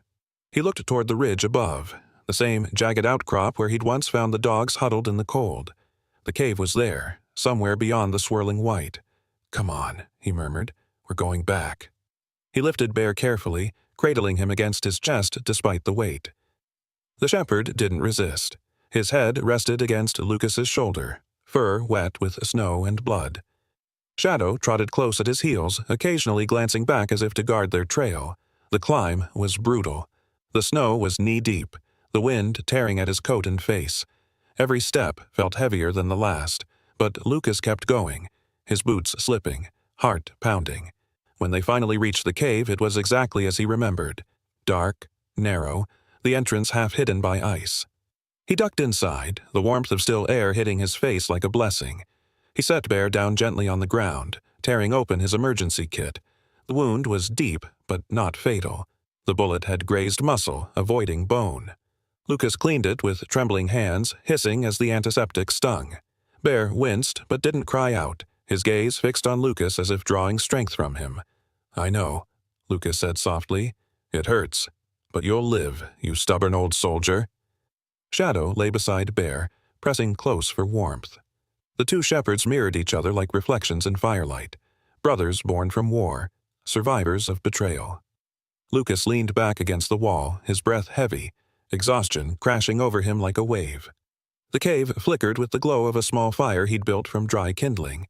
Speaker 1: He looked toward the ridge above, the same jagged outcrop where he'd once found the dogs huddled in the cold. The cave was there, somewhere beyond the swirling white. "Come on," he murmured. "We're going back." He lifted Bear carefully, cradling him against his chest despite the weight. The shepherd didn't resist. His head rested against Lucas's shoulder, fur wet with snow and blood. Shadow trotted close at his heels, occasionally glancing back as if to guard their trail. The climb was brutal. The snow was knee-deep, the wind tearing at his coat and face. Every step felt heavier than the last, but Lucas kept going, his boots slipping, heart pounding. When they finally reached the cave, it was exactly as he remembered. Dark, narrow, the entrance half hidden by ice. He ducked inside, the warmth of still air hitting his face like a blessing. He set Bear down gently on the ground, tearing open his emergency kit. The wound was deep, but not fatal. The bullet had grazed muscle, avoiding bone. Lucas cleaned it with trembling hands, hissing as the antiseptic stung. Bear winced, but didn't cry out, his gaze fixed on Lucas as if drawing strength from him. "I know," Lucas said softly. "It hurts, but you'll live, you stubborn old soldier." Shadow lay beside Bear, pressing close for warmth. The two shepherds mirrored each other like reflections in firelight, brothers born from war, survivors of betrayal. Lucas leaned back against the wall, his breath heavy, exhaustion crashing over him like a wave. The cave flickered with the glow of a small fire he'd built from dry kindling.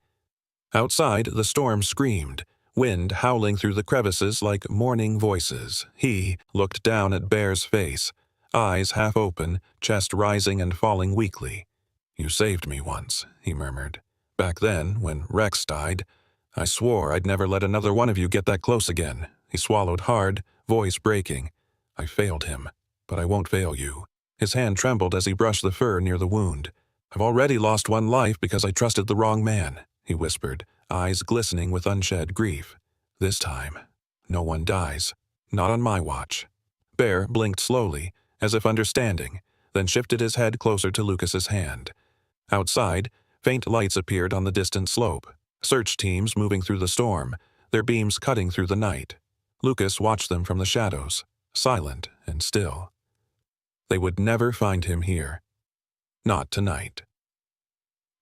Speaker 1: Outside, the storm screamed, wind howling through the crevices like mourning voices. He looked down at Bear's face, eyes half open, chest rising and falling weakly. "You saved me once," he murmured. "Back then, when Rex died, I swore I'd never let another one of you get that close again." He swallowed hard, voice breaking. "I failed him, but I won't fail you." His hand trembled as he brushed the fur near the wound. "I've already lost one life because I trusted the wrong man," he whispered, eyes glistening with unshed grief. "This time, no one dies. Not on my watch." Bear blinked slowly, as if understanding, then shifted his head closer to Lucas's hand. Outside, faint lights appeared on the distant slope. Search teams moving through the storm, their beams cutting through the night. Lucas watched them from the shadows, silent and still. They would never find him here. Not tonight.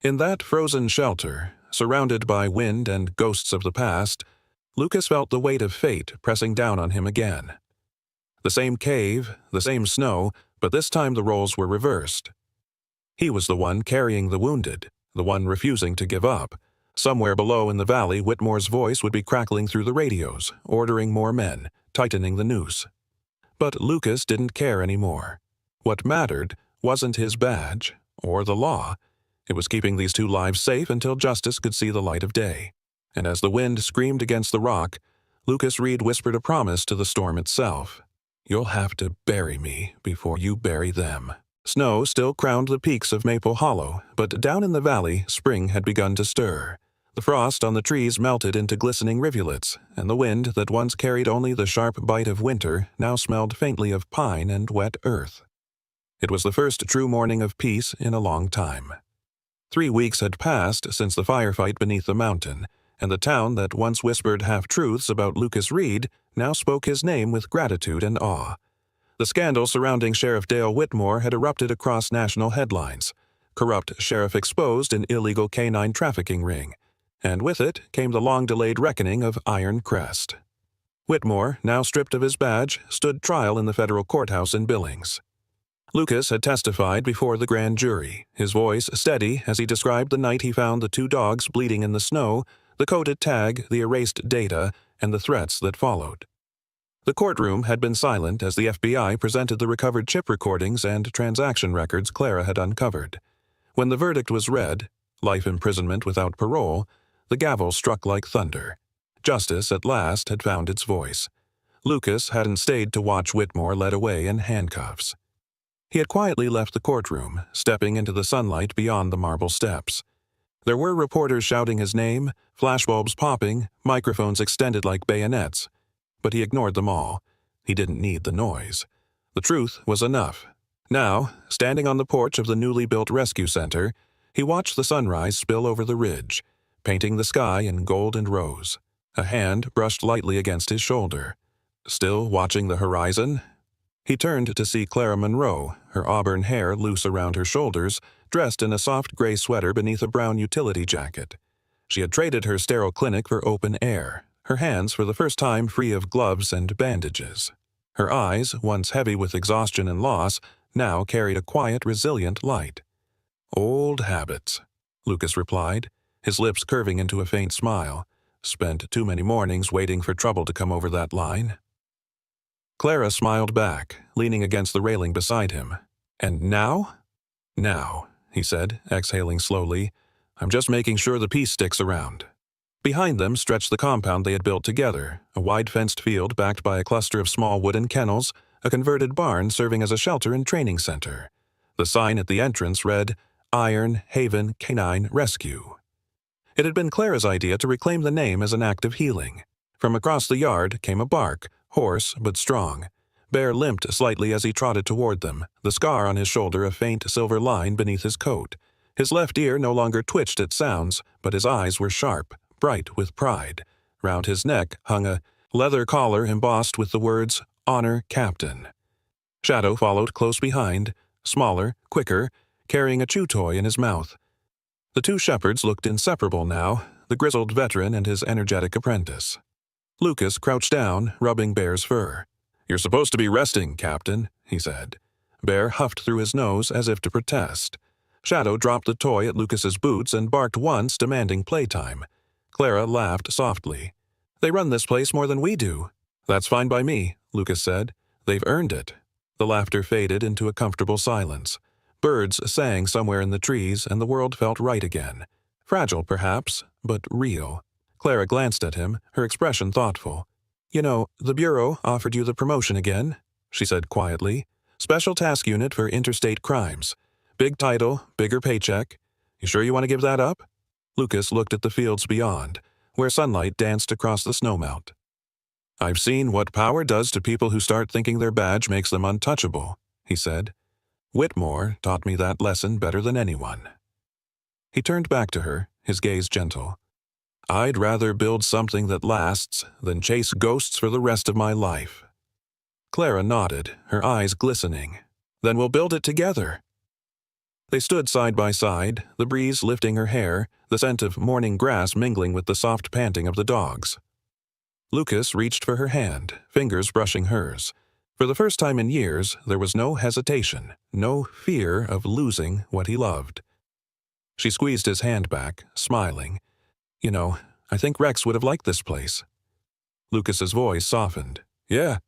Speaker 1: In that frozen shelter, surrounded by wind and ghosts of the past, Lucas felt the weight of fate pressing down on him again. The same cave, the same snow, but this time the roles were reversed. He was the one carrying the wounded, the one refusing to give up. Somewhere below in the valley, Whitmore's voice would be crackling through the radios, ordering more men, tightening the noose. But Lucas didn't care anymore. What mattered wasn't his badge, or the law. It was keeping these two lives safe until justice could see the light of day. And as the wind screamed against the rock, Lucas Reed whispered a promise to the storm itself. "You'll have to bury me before you bury them." Snow still crowned the peaks of Maple Hollow, but down in the valley, spring had begun to stir. The frost on the trees melted into glistening rivulets, and the wind that once carried only the sharp bite of winter now smelled faintly of pine and wet earth. It was the first true morning of peace in a long time. 3 weeks had passed since the firefight beneath the mountain, and the town that once whispered half-truths about Lucas Reed now spoke his name with gratitude and awe. The scandal surrounding Sheriff Dale Whitmore had erupted across national headlines. Corrupt sheriff exposed in illegal canine trafficking ring. And with it came the long-delayed reckoning of Iron Crest. Whitmore, now stripped of his badge, stood trial in the federal courthouse in Billings. Lucas had testified before the grand jury, his voice steady as he described the night he found the 2 dogs bleeding in the snow, the coded tag, the erased data, and the threats that followed. The courtroom had been silent as the FBI presented the recovered chip recordings and transaction records Clara had uncovered. When the verdict was read, life imprisonment without parole, the gavel struck like thunder. Justice at last had found its voice. Lucas hadn't stayed to watch Whitmore led away in handcuffs. He had quietly left the courtroom, stepping into the sunlight beyond the marble steps. There were reporters shouting his name, flashbulbs popping, microphones extended like bayonets. But he ignored them all. He didn't need the noise. The truth was enough. Now, standing on the porch of the newly built rescue center, he watched the sunrise spill over the ridge, painting the sky in gold and rose. A hand brushed lightly against his shoulder. Still watching the horizon? He turned to see Clara Monroe, her auburn hair loose around her shoulders, dressed in a soft gray sweater beneath a brown utility jacket. She had traded her sterile clinic for open air, her hands for the first time free of gloves and bandages. Her eyes, once heavy with exhaustion and loss, now carried a quiet, resilient light. "Old habits," Lucas replied. his lips curving into a faint smile. Spent too many mornings waiting for trouble to come over that line. Clara smiled back, leaning against the railing beside him. And now? Now, he said, exhaling slowly. I'm just making sure the peace sticks around. Behind them stretched the compound they had built together, a wide fenced field backed by a cluster of small wooden kennels, a converted barn serving as a shelter and training center. The sign at the entrance read, Iron Haven Canine Rescue. It had been Clara's idea to reclaim the name as an act of healing. From across the yard came a bark, hoarse but strong. Bear limped slightly as he trotted toward them, the scar on his shoulder a faint silver line beneath his coat. His left ear no longer twitched at sounds, but his eyes were sharp, bright with pride. Round his neck hung a leather collar embossed with the words, Honor Captain. Shadow followed close behind, smaller, quicker, carrying a chew toy in his mouth. The two shepherds looked inseparable now, the grizzled veteran and his energetic apprentice. Lucas crouched down, rubbing Bear's fur. You're supposed to be resting, Captain, he said. Bear huffed through his nose as if to protest. Shadow dropped the toy at Lucas's boots and barked once, demanding playtime. Clara laughed softly. They run this place more than we do. That's fine by me, Lucas said. They've earned it. The laughter faded into a comfortable silence. Birds sang somewhere in the trees, and the world felt right again. Fragile, perhaps, but real. Clara glanced at him, her expression thoughtful. You know, the Bureau offered you the promotion again, she said quietly. Special Task Unit for Interstate Crimes. Big title, bigger paycheck. You sure you want to give that up? Lucas looked at the fields beyond, where sunlight danced across the snowmelt. I've seen what power does to people who start thinking their badge makes them untouchable, he said. Whitmore taught me that lesson better than anyone. He turned back to her, his gaze gentle. I'd rather build something that lasts than chase ghosts for the rest of my life. Clara nodded, her eyes glistening. Then we'll build it together. They stood side by side, the breeze lifting her hair, the scent of morning grass mingling with the soft panting of the dogs. Lucas reached for her hand, fingers brushing hers. For the first time in years, there was no hesitation, no fear of losing what he loved. She squeezed his hand back, smiling. You know, I think Rex would have liked this place. Lucas's voice softened. Yeah,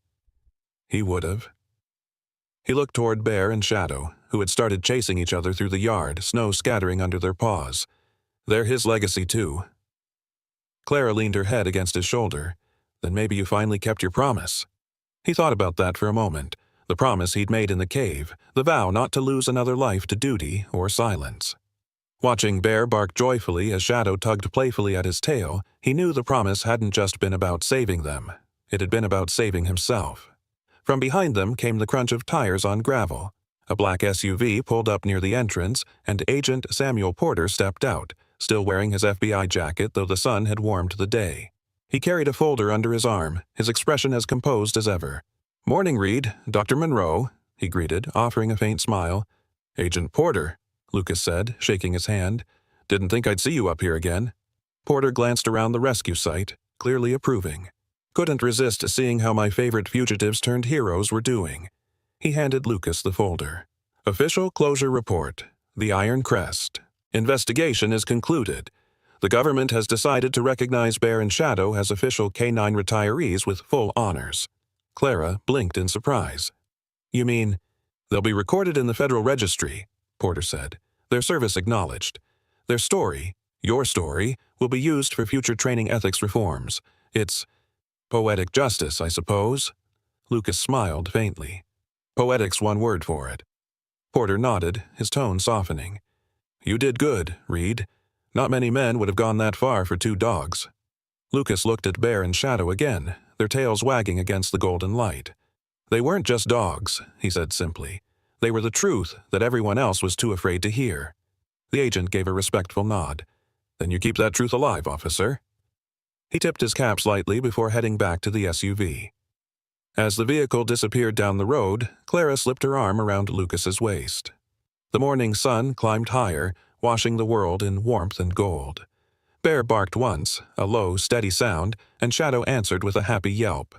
Speaker 1: he would have. He looked toward Bear and Shadow, who had started chasing each other through the yard, snow scattering under their paws. They're his legacy, too. Clara leaned her head against his shoulder. Then maybe you finally kept your promise. He thought about that for a moment, the promise he'd made in the cave, the vow not to lose another life to duty or silence. Watching Bear bark joyfully as Shadow tugged playfully at his tail, he knew the promise hadn't just been about saving them. It had been about saving himself. From behind them came the crunch of tires on gravel. A black SUV pulled up near the entrance, and Agent Samuel Porter stepped out, still wearing his FBI jacket though the sun had warmed the day. He carried a folder under his arm, his expression as composed as ever. "Morning, Reed. Dr. Monroe," he greeted, offering a faint smile. "Agent Porter," Lucas said, shaking his hand. "Didn't think I'd see you up here again." Porter glanced around the rescue site, clearly approving. "Couldn't resist seeing how my favorite fugitives turned heroes were doing." He handed Lucas the folder. "Official closure report. The Iron Crest. Investigation is concluded. The government has decided to recognize Bear and Shadow as official K-9 retirees with full honors." Clara blinked in surprise. "You mean, they'll be recorded in the Federal Registry," Porter said. "Their service acknowledged. Their story, your story, will be used for future training ethics reforms. It's poetic justice, I suppose." Lucas smiled faintly. "Poetic's one word for it." Porter nodded, his tone softening. "You did good, Reed. Not many men would have gone that far for 2 dogs." Lucas looked at Bear and Shadow again, their tails wagging against the golden light. "They weren't just dogs," he said simply. "They were the truth that everyone else was too afraid to hear." The agent gave a respectful nod. "Then you keep that truth alive, officer." He tipped his cap slightly before heading back to the SUV. As the vehicle disappeared down the road, Clara slipped her arm around Lucas's waist. The morning sun climbed higher, washing the world in warmth and gold. Bear barked once, a low, steady sound, and Shadow answered with a happy yelp.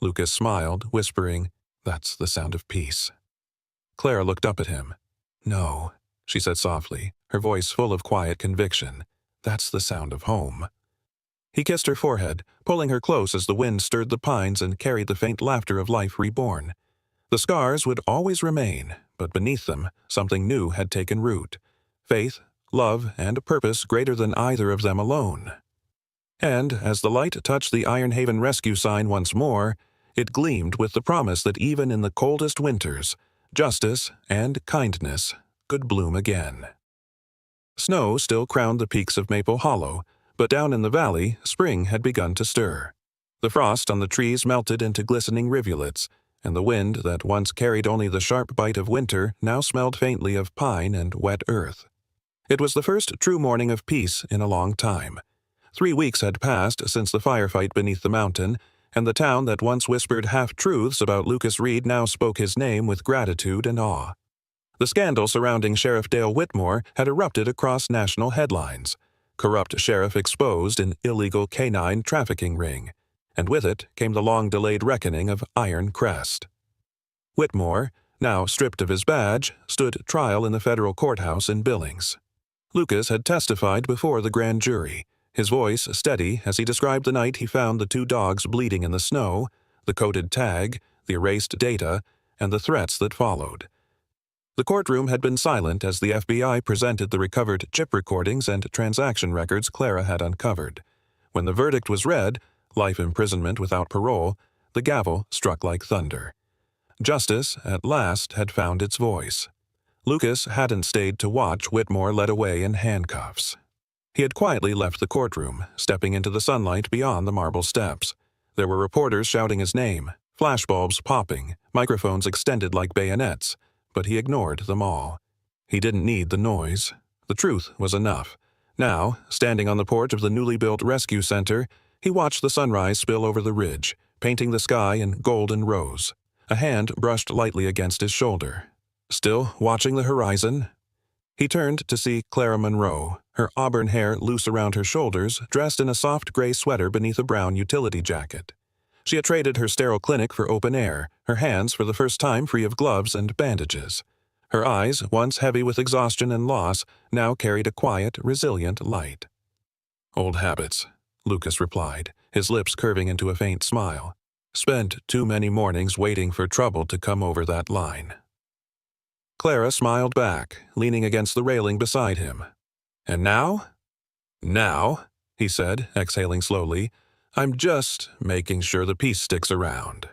Speaker 1: Lucas smiled, whispering, "That's the sound of peace." Clara looked up at him. "No," she said softly, her voice full of quiet conviction. That's the sound of home. He kissed her forehead, pulling her close as the wind stirred the pines and carried the faint laughter of life reborn. The scars would always remain, but beneath them, something new had taken root. Faith, love, and a purpose greater than either of them alone. And, as the light touched the Iron Haven rescue sign once more, it gleamed with the promise that even in the coldest winters, justice and kindness could bloom again. Snow still crowned the peaks of Maple Hollow, but down in the valley, spring had begun to stir. The frost on the trees melted into glistening rivulets, and the wind that once carried only the sharp bite of winter now smelled faintly of pine and wet earth. It was the first true morning of peace in a long time. 3 weeks had passed since the firefight beneath the mountain, and the town that once whispered half-truths about Lucas Reed now spoke his name with gratitude and awe. The scandal surrounding Sheriff Dale Whitmore had erupted across national headlines. Corrupt sheriff exposed in illegal canine trafficking ring, and with it came the long-delayed reckoning of Iron Crest. Whitmore, now stripped of his badge, stood trial in the federal courthouse in Billings. Lucas had testified before the grand jury, his voice steady as he described the night he found the 2 dogs bleeding in the snow, the coded tag, the erased data, and the threats that followed. The courtroom had been silent as the FBI presented the recovered chip recordings and transaction records Clara had uncovered. When the verdict was read, life imprisonment without parole, the gavel struck like thunder. Justice, at last, had found its voice. Lucas hadn't stayed to watch Whitmore led away in handcuffs. He had quietly left the courtroom, stepping into the sunlight beyond the marble steps. There were reporters shouting his name, flashbulbs popping, microphones extended like bayonets, but he ignored them all. He didn't need the noise. The truth was enough. Now, standing on the porch of the newly built rescue center, he watched the sunrise spill over the ridge, painting the sky in gold and rose. A hand brushed lightly against his shoulder. Still watching the horizon? He turned to see Clara Monroe, her auburn hair loose around her shoulders, dressed in a soft gray sweater beneath a brown utility jacket. She had traded her sterile clinic for open air, her hands for the first time free of gloves and bandages. Her eyes, once heavy with exhaustion and loss, now carried a quiet, resilient light. "Old habits," Lucas replied, his lips curving into a faint smile. "Spent too many mornings waiting for trouble to come over that line." Clara smiled back, leaning against the railing beside him. "And now?" "Now," he said, exhaling slowly, "I'm just making sure the peace sticks around."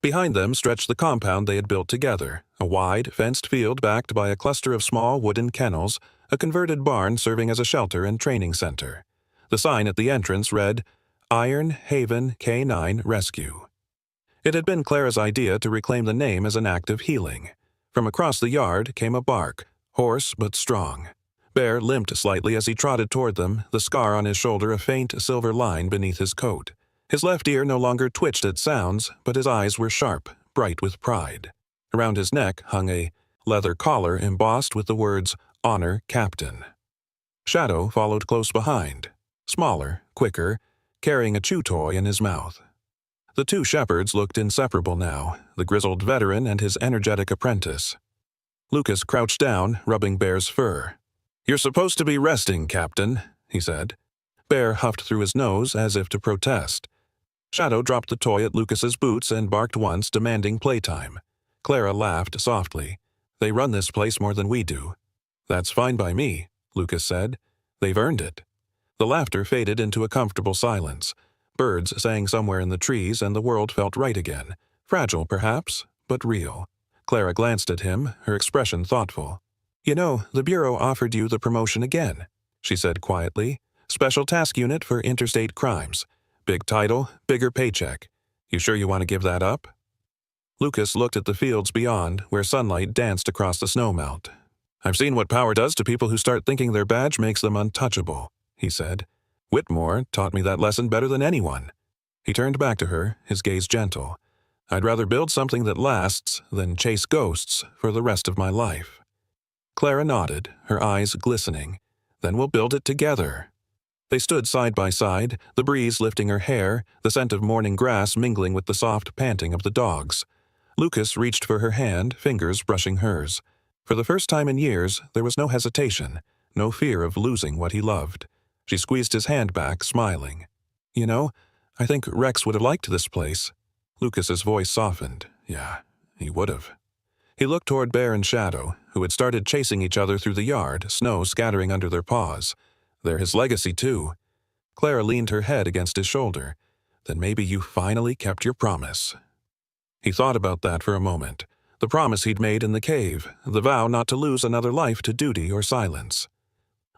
Speaker 1: Behind them stretched the compound they had built together, a wide, fenced field backed by a cluster of small wooden kennels, a converted barn serving as a shelter and training center. The sign at the entrance read, "Iron Haven K9 Rescue." It had been Clara's idea to reclaim the name as an act of healing. From across the yard came a bark, hoarse but strong. Bear limped slightly as he trotted toward them, the scar on his shoulder a faint silver line beneath his coat. His left ear no longer twitched at sounds, but his eyes were sharp, bright with pride. Around his neck hung a leather collar embossed with the words, "Honor Captain." Shadow followed close behind, smaller, quicker, carrying a chew toy in his mouth. The 2 shepherds looked inseparable now, the grizzled veteran and his energetic apprentice. Lucas crouched down, rubbing Bear's fur. "You're supposed to be resting, Captain," he said. Bear huffed through his nose as if to protest. Shadow dropped the toy at Lucas's boots and barked once, demanding playtime. Clara laughed softly. "They run this place more than we do." "That's fine by me," Lucas said. "They've earned it." The laughter faded into a comfortable silence. Birds sang somewhere in the trees, and the world felt right again. Fragile, perhaps, but real. Clara glanced at him, her expression thoughtful. "You know, the Bureau offered you the promotion again," she said quietly. "Special Task Unit for Interstate Crimes. Big title, bigger paycheck. You sure you want to give that up?" Lucas looked at the fields beyond, where sunlight danced across the snowmelt. "I've seen what power does to people who start thinking their badge makes them untouchable," he said. "Whitmore taught me that lesson better than anyone." He turned back to her, his gaze gentle. "I'd rather build something that lasts than chase ghosts for the rest of my life." Clara nodded, her eyes glistening. "Then we'll build it together." They stood side by side, the breeze lifting her hair, the scent of morning grass mingling with the soft panting of the dogs. Lucas reached for her hand, fingers brushing hers. For the first time in years, there was no hesitation, no fear of losing what he loved. She squeezed his hand back, smiling. "You know, I think Rex would have liked this place." Lucas's voice softened. Yeah, he would have. He looked toward Bear and Shadow, who had started chasing each other through the yard, snow scattering under their paws. They're his legacy, too. Clara leaned her head against his shoulder. "Then maybe you finally kept your promise." He thought about that for a moment. The promise he'd made in the cave, the vow not to lose another life to duty or silence.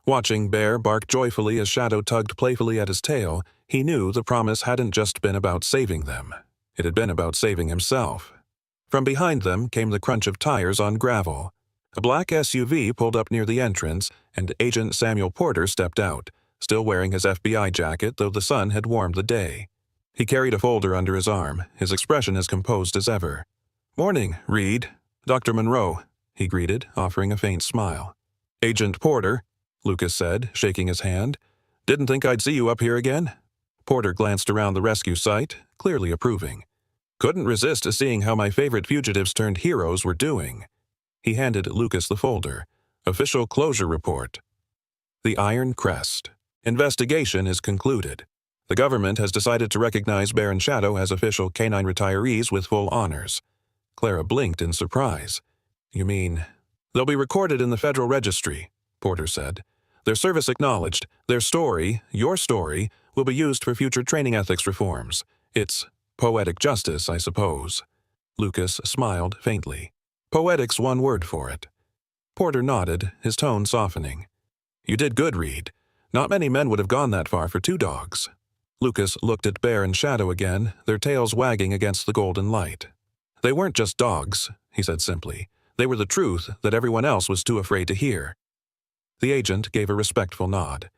Speaker 1: Watching Bear bark joyfully as Shadow tugged playfully at his tail, he knew the promise hadn't just been about saving them. It had been about saving himself. From behind them came the crunch of tires on gravel. A black SUV pulled up near the entrance, and Agent Samuel Porter stepped out, still wearing his FBI jacket though the sun had warmed the day. He carried a folder under his arm, his expression as composed as ever. "Morning, Reed. Dr. Monroe," he greeted, offering a faint smile. "Agent Porter," Lucas said, shaking his hand. "Didn't think I'd see you up here again." Porter glanced around the rescue site, clearly approving. "Couldn't resist seeing how my favorite fugitives turned heroes were doing." He handed Lucas the folder. "Official closure report. The Iron Crest. Investigation is concluded. The government has decided to recognize Bear and Shadow as official canine retirees with full honors." Clara blinked in surprise. "You mean—" "They'll be recorded in the Federal Registry," Porter said. "Their service acknowledged. Their story, your story, will be used for future training ethics reforms. It's poetic justice, I suppose." Lucas smiled faintly. "Poetic's one word for it." Porter nodded, his tone softening. "You did good, Reed. Not many men would have gone that far for 2 dogs." Lucas looked at Bear and Shadow again, their tails wagging against the golden light. "They weren't just dogs," he said simply. "They were the truth that everyone else was too afraid to hear." The agent gave a respectful nod.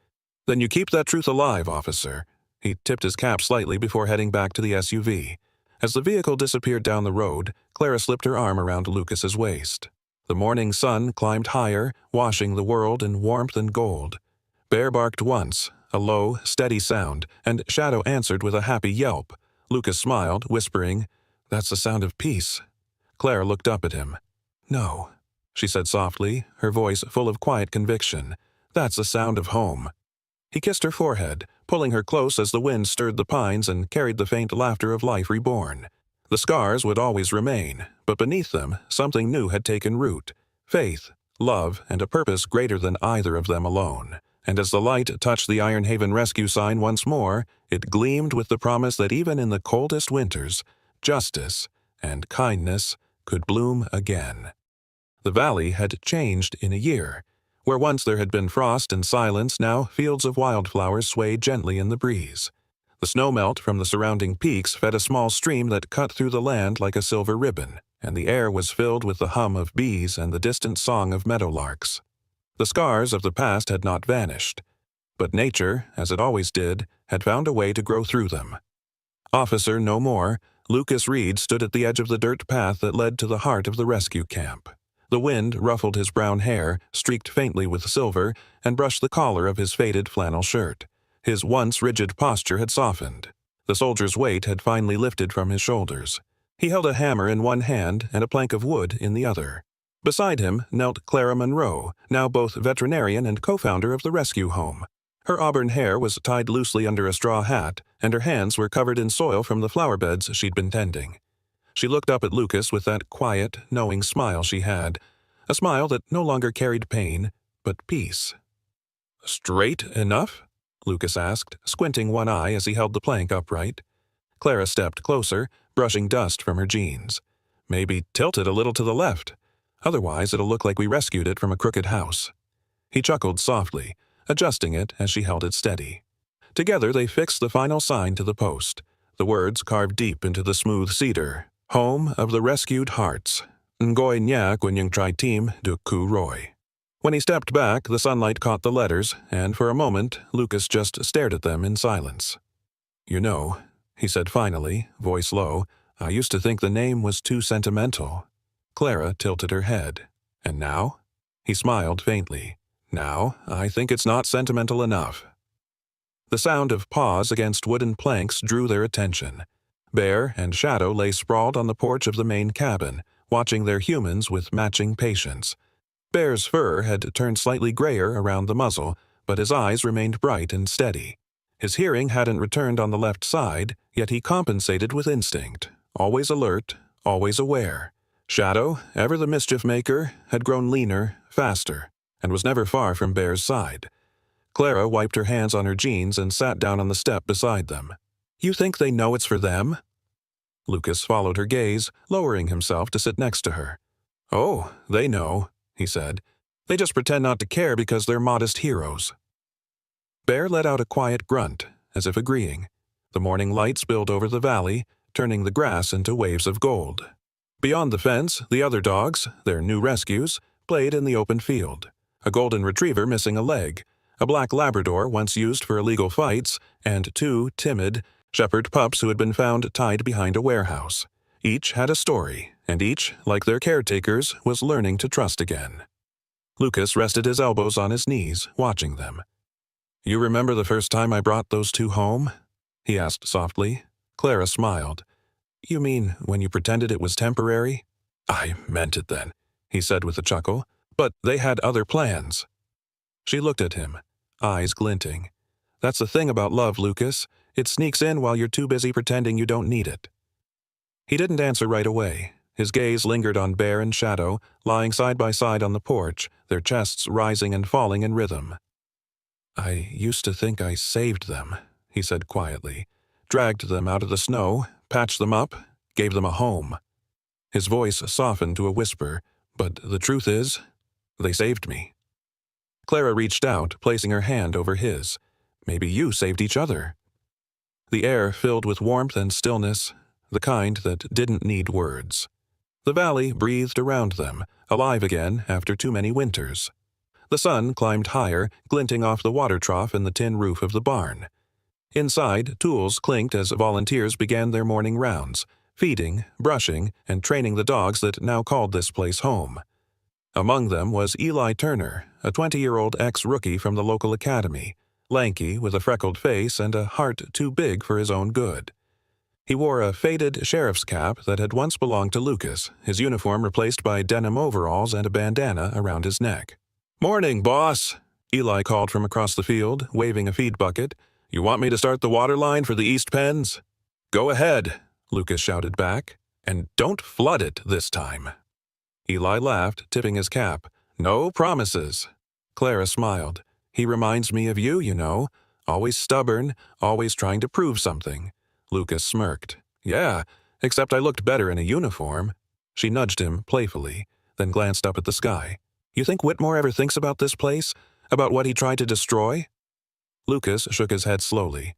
Speaker 1: "Then you keep that truth alive, officer." He tipped his cap slightly before heading back to the SUV. As the vehicle disappeared down the road, Clara slipped her arm around Lucas's waist. The morning sun climbed higher, washing the world in warmth and gold. Bear barked once, a low, steady sound, and Shadow answered with a happy yelp. Lucas smiled, whispering, "That's the sound of peace." Clara looked up at him. "No," she said softly, her voice full of quiet conviction. "That's the sound of home." He kissed her forehead, pulling her close as the wind stirred the pines and carried the faint laughter of life reborn. The scars would always remain, but beneath them something new had taken root. Faith, love, and a purpose greater than either of them alone. And as the light touched the Iron Haven rescue sign once more, it gleamed with the promise that even in the coldest winters, justice and kindness could bloom again. The valley had changed in a year. Where once there had been frost and silence, now fields of wildflowers swayed gently in the breeze. The snowmelt from the surrounding peaks fed a small stream that cut through the land like a silver ribbon, and the air was filled with the hum of bees and the distant song of meadowlarks. The scars of the past had not vanished, but nature, as it always did, had found a way to grow through them. Officer no more, Lucas Reed stood at the edge of the dirt path that led to the heart of the rescue camp. The wind ruffled his brown hair, streaked faintly with silver, and brushed the collar of his faded flannel shirt. His once rigid posture had softened. The soldier's weight had finally lifted from his shoulders. He held a hammer in one hand and a plank of wood in the other. Beside him knelt Clara Monroe, now both veterinarian and co-founder of the rescue home. Her auburn hair was tied loosely under a straw hat, and her hands were covered in soil from the flower beds she'd been tending. She looked up at Lucas with that quiet, knowing smile she had, a smile that no longer carried pain, but peace. "Straight enough?" Lucas asked, squinting one eye as he held the plank upright. Clara stepped closer, brushing dust from her jeans. "Maybe tilt it a little to the left. Otherwise it'll look like we rescued it from a crooked house." He chuckled softly, adjusting it as she held it steady. Together they fixed the final sign to the post, the words carved deep into the smooth cedar, "Home of the Rescued Hearts. Ngoy Nya Gwenyang Tri Team de Ku Roy." When he stepped back, the sunlight caught the letters, and for a moment Lucas just stared at them in silence. "You know," he said finally, voice low, "I used to think the name was too sentimental." Clara tilted her head. "And now?" He smiled faintly. "Now, I think it's not sentimental enough." The sound of paws against wooden planks drew their attention. Bear and Shadow lay sprawled on the porch of the main cabin, watching their humans with matching patience. Bear's fur had turned slightly grayer around the muzzle, but his eyes remained bright and steady. His hearing hadn't returned on the left side, yet he compensated with instinct, always alert, always aware. Shadow, ever the mischief maker, had grown leaner, faster, and was never far from Bear's side. Clara wiped her hands on her jeans and sat down on the step beside them. "You think they know it's for them?" Lucas followed her gaze, lowering himself to sit next to her. "Oh, they know," he said. "They just pretend not to care because they're modest heroes." Bear let out a quiet grunt, as if agreeing. The morning light spilled over the valley, turning the grass into waves of gold. Beyond the fence, the other dogs, their new rescues, played in the open field. A golden retriever missing a leg, a black Labrador once used for illegal fights, and two timid shepherd pups who had been found tied behind a warehouse. Each had a story, and each, like their caretakers, was learning to trust again. Lucas rested his elbows on his knees, watching them. "You remember the first time I brought those two home?" he asked softly. Clara smiled. "You mean when you pretended it was temporary?" "I meant it then," he said with a chuckle. "But they had other plans." She looked at him, eyes glinting. "That's the thing about love, Lucas. It sneaks in while you're too busy pretending you don't need it." He didn't answer right away. His gaze lingered on Bear and Shadow, lying side by side on the porch, their chests rising and falling in rhythm. "I used to think I saved them," he said quietly. "Dragged them out of the snow, patched them up, gave them a home." His voice softened to a whisper, "But the truth is, they saved me." Clara reached out, placing her hand over his. "Maybe you saved each other." The air filled with warmth and stillness, the kind that didn't need words. The valley breathed around them, alive again after too many winters. The sun climbed higher, glinting off the water trough in the tin roof of the barn. Inside, tools clinked as volunteers began their morning rounds, feeding, brushing, and training the dogs that now called this place home. Among them was Eli Turner, a 20-year-old ex-rookie from the local academy, lanky with a freckled face and a heart too big for his own good. He wore a faded sheriff's cap that had once belonged to Lucas, his uniform replaced by denim overalls and a bandana around his neck. "Morning, boss," Eli called from across the field, waving a feed bucket. "You want me to start the water line for the East Pens?" "Go ahead," Lucas shouted back. "And don't flood it this time." Eli laughed, tipping his cap. "No promises." Clara smiled. "He reminds me of you, you know. Always stubborn, always trying to prove something." Lucas smirked. "Yeah, except I looked better in a uniform." She nudged him playfully, then glanced up at the sky. "You think Whitmore ever thinks about this place? About what he tried to destroy?" Lucas shook his head slowly.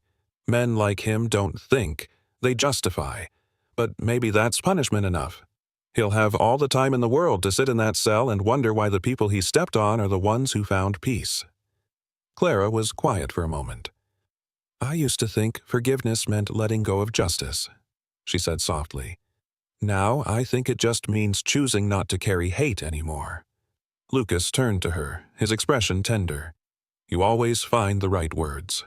Speaker 1: "Men like him don't think. They justify. But maybe that's punishment enough. He'll have all the time in the world to sit in that cell and wonder why the people he stepped on are the ones who found peace." Clara was quiet for a moment. "I used to think forgiveness meant letting go of justice," she said softly. "Now I think it just means choosing not to carry hate anymore." Lucas turned to her, his expression tender. "You always find the right words."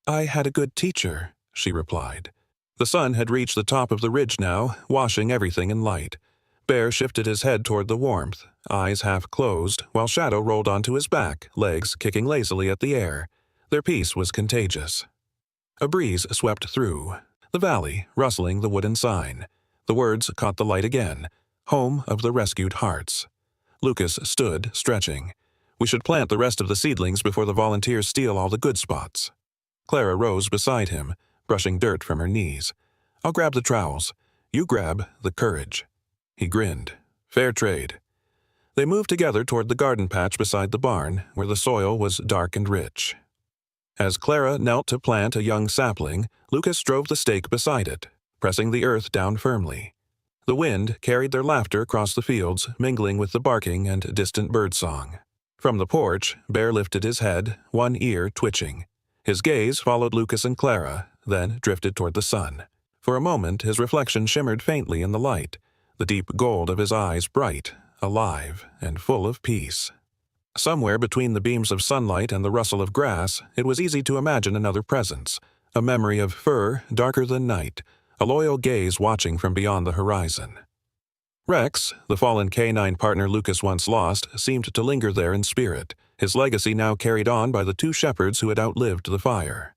Speaker 1: "I had a good teacher," she replied. The sun had reached the top of the ridge now, washing everything in light. Bear shifted his head toward the warmth, eyes half closed, while Shadow rolled onto his back, legs kicking lazily at the air. Their peace was contagious. A breeze swept through the valley, rustling the wooden sign. The words caught the light again. "Home of the Rescued Hearts." Lucas stood, stretching. "We should plant the rest of the seedlings before the volunteers steal all the good spots." Clara rose beside him, brushing dirt from her knees. "I'll grab the trowels. You grab the courage." He grinned. "Fair trade." They moved together toward the garden patch beside the barn, where the soil was dark and rich. As Clara knelt to plant a young sapling, Lucas drove the stake beside it, pressing the earth down firmly. The wind carried their laughter across the fields, mingling with the barking and distant birdsong. From the porch, Bear lifted his head, one ear twitching. His gaze followed Lucas and Clara, then drifted toward the sun. For a moment, his reflection shimmered faintly in the light, the deep gold of his eyes bright, alive, and full of peace. Somewhere between the beams of sunlight and the rustle of grass, it was easy to imagine another presence, a memory of fur darker than night, a loyal gaze watching from beyond the horizon. Rex, the fallen canine partner Lucas once lost, seemed to linger there in spirit, his legacy now carried on by the two shepherds who had outlived the fire.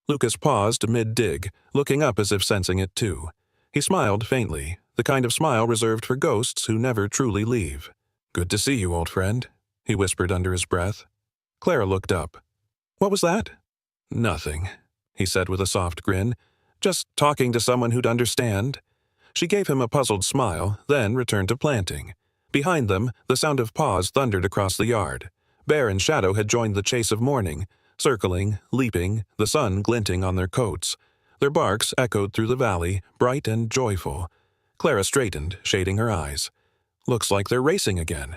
Speaker 1: Lucas paused mid-dig, looking up as if sensing it too. He smiled faintly, the kind of smile reserved for ghosts who never truly leave. "Good to see you, old friend," he whispered under his breath. Clara looked up. "What was that?" "Nothing," he said with a soft grin. "Just talking to someone who'd understand." She gave him a puzzled smile, then returned to planting. Behind them, the sound of paws thundered across the yard. Bear and Shadow had joined the chase of morning, circling, leaping, the sun glinting on their coats. Their barks echoed through the valley, bright and joyful. Clara straightened, shading her eyes. "Looks like they're racing again."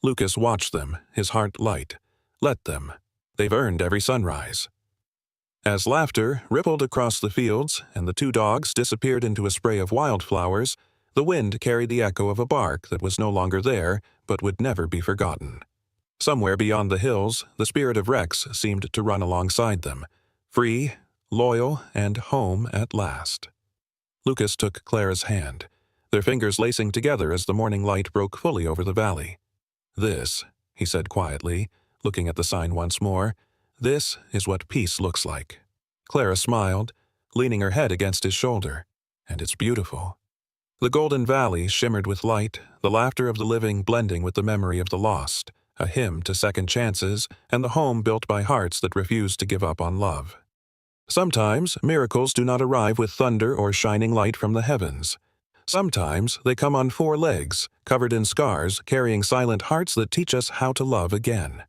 Speaker 1: Lucas watched them, his heart light. Let them. They've earned every sunrise. As laughter rippled across the fields and the two dogs disappeared into a spray of wildflowers, the wind carried the echo of a bark that was no longer there, but would never be forgotten. Somewhere beyond the hills, the spirit of Rex seemed to run alongside them, free, loyal, and home at last. Lucas took Clara's hand, their fingers lacing together as the morning light broke fully over the valley. "This," he said quietly, looking at the sign once more, "this is what peace looks like." Clara smiled, leaning her head against his shoulder. "And it's beautiful." The golden valley shimmered with light, the laughter of the living blending with the memory of the lost, a hymn to second chances and the home built by hearts that refuse to give up on love. Sometimes miracles do not arrive with thunder or shining light from the heavens. Sometimes they come on four legs, covered in scars, carrying silent hearts that teach us how to love again.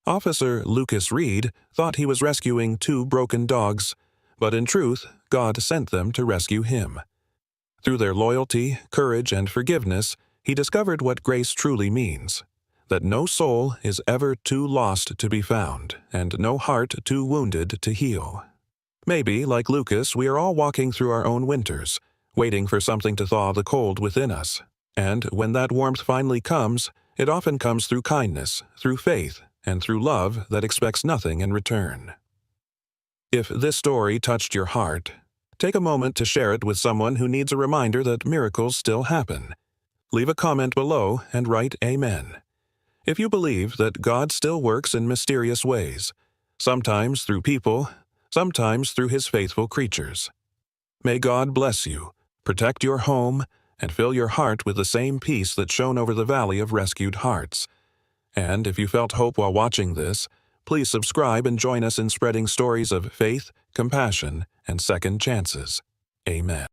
Speaker 1: Officer Lucas Reed thought he was rescuing two broken dogs, but in truth, God sent them to rescue him. Through their loyalty, courage, and forgiveness, he discovered what grace truly means, that no soul is ever too lost to be found, and no heart too wounded to heal. Maybe, like Lucas, we are all walking through our own winters, waiting for something to thaw the cold within us. And when that warmth finally comes, it often comes through kindness, through faith, and through love that expects nothing in return. If this story touched your heart, take a moment to share it with someone who needs a reminder that miracles still happen. Leave a comment below and write Amen. If you believe that God still works in mysterious ways, sometimes through people, sometimes through his faithful creatures. May God bless you, protect your home, and fill your heart with the same peace that shone over the valley of rescued hearts. And if you felt hope while watching this, please subscribe and join us in spreading stories of faith, compassion, and second chances. Amen.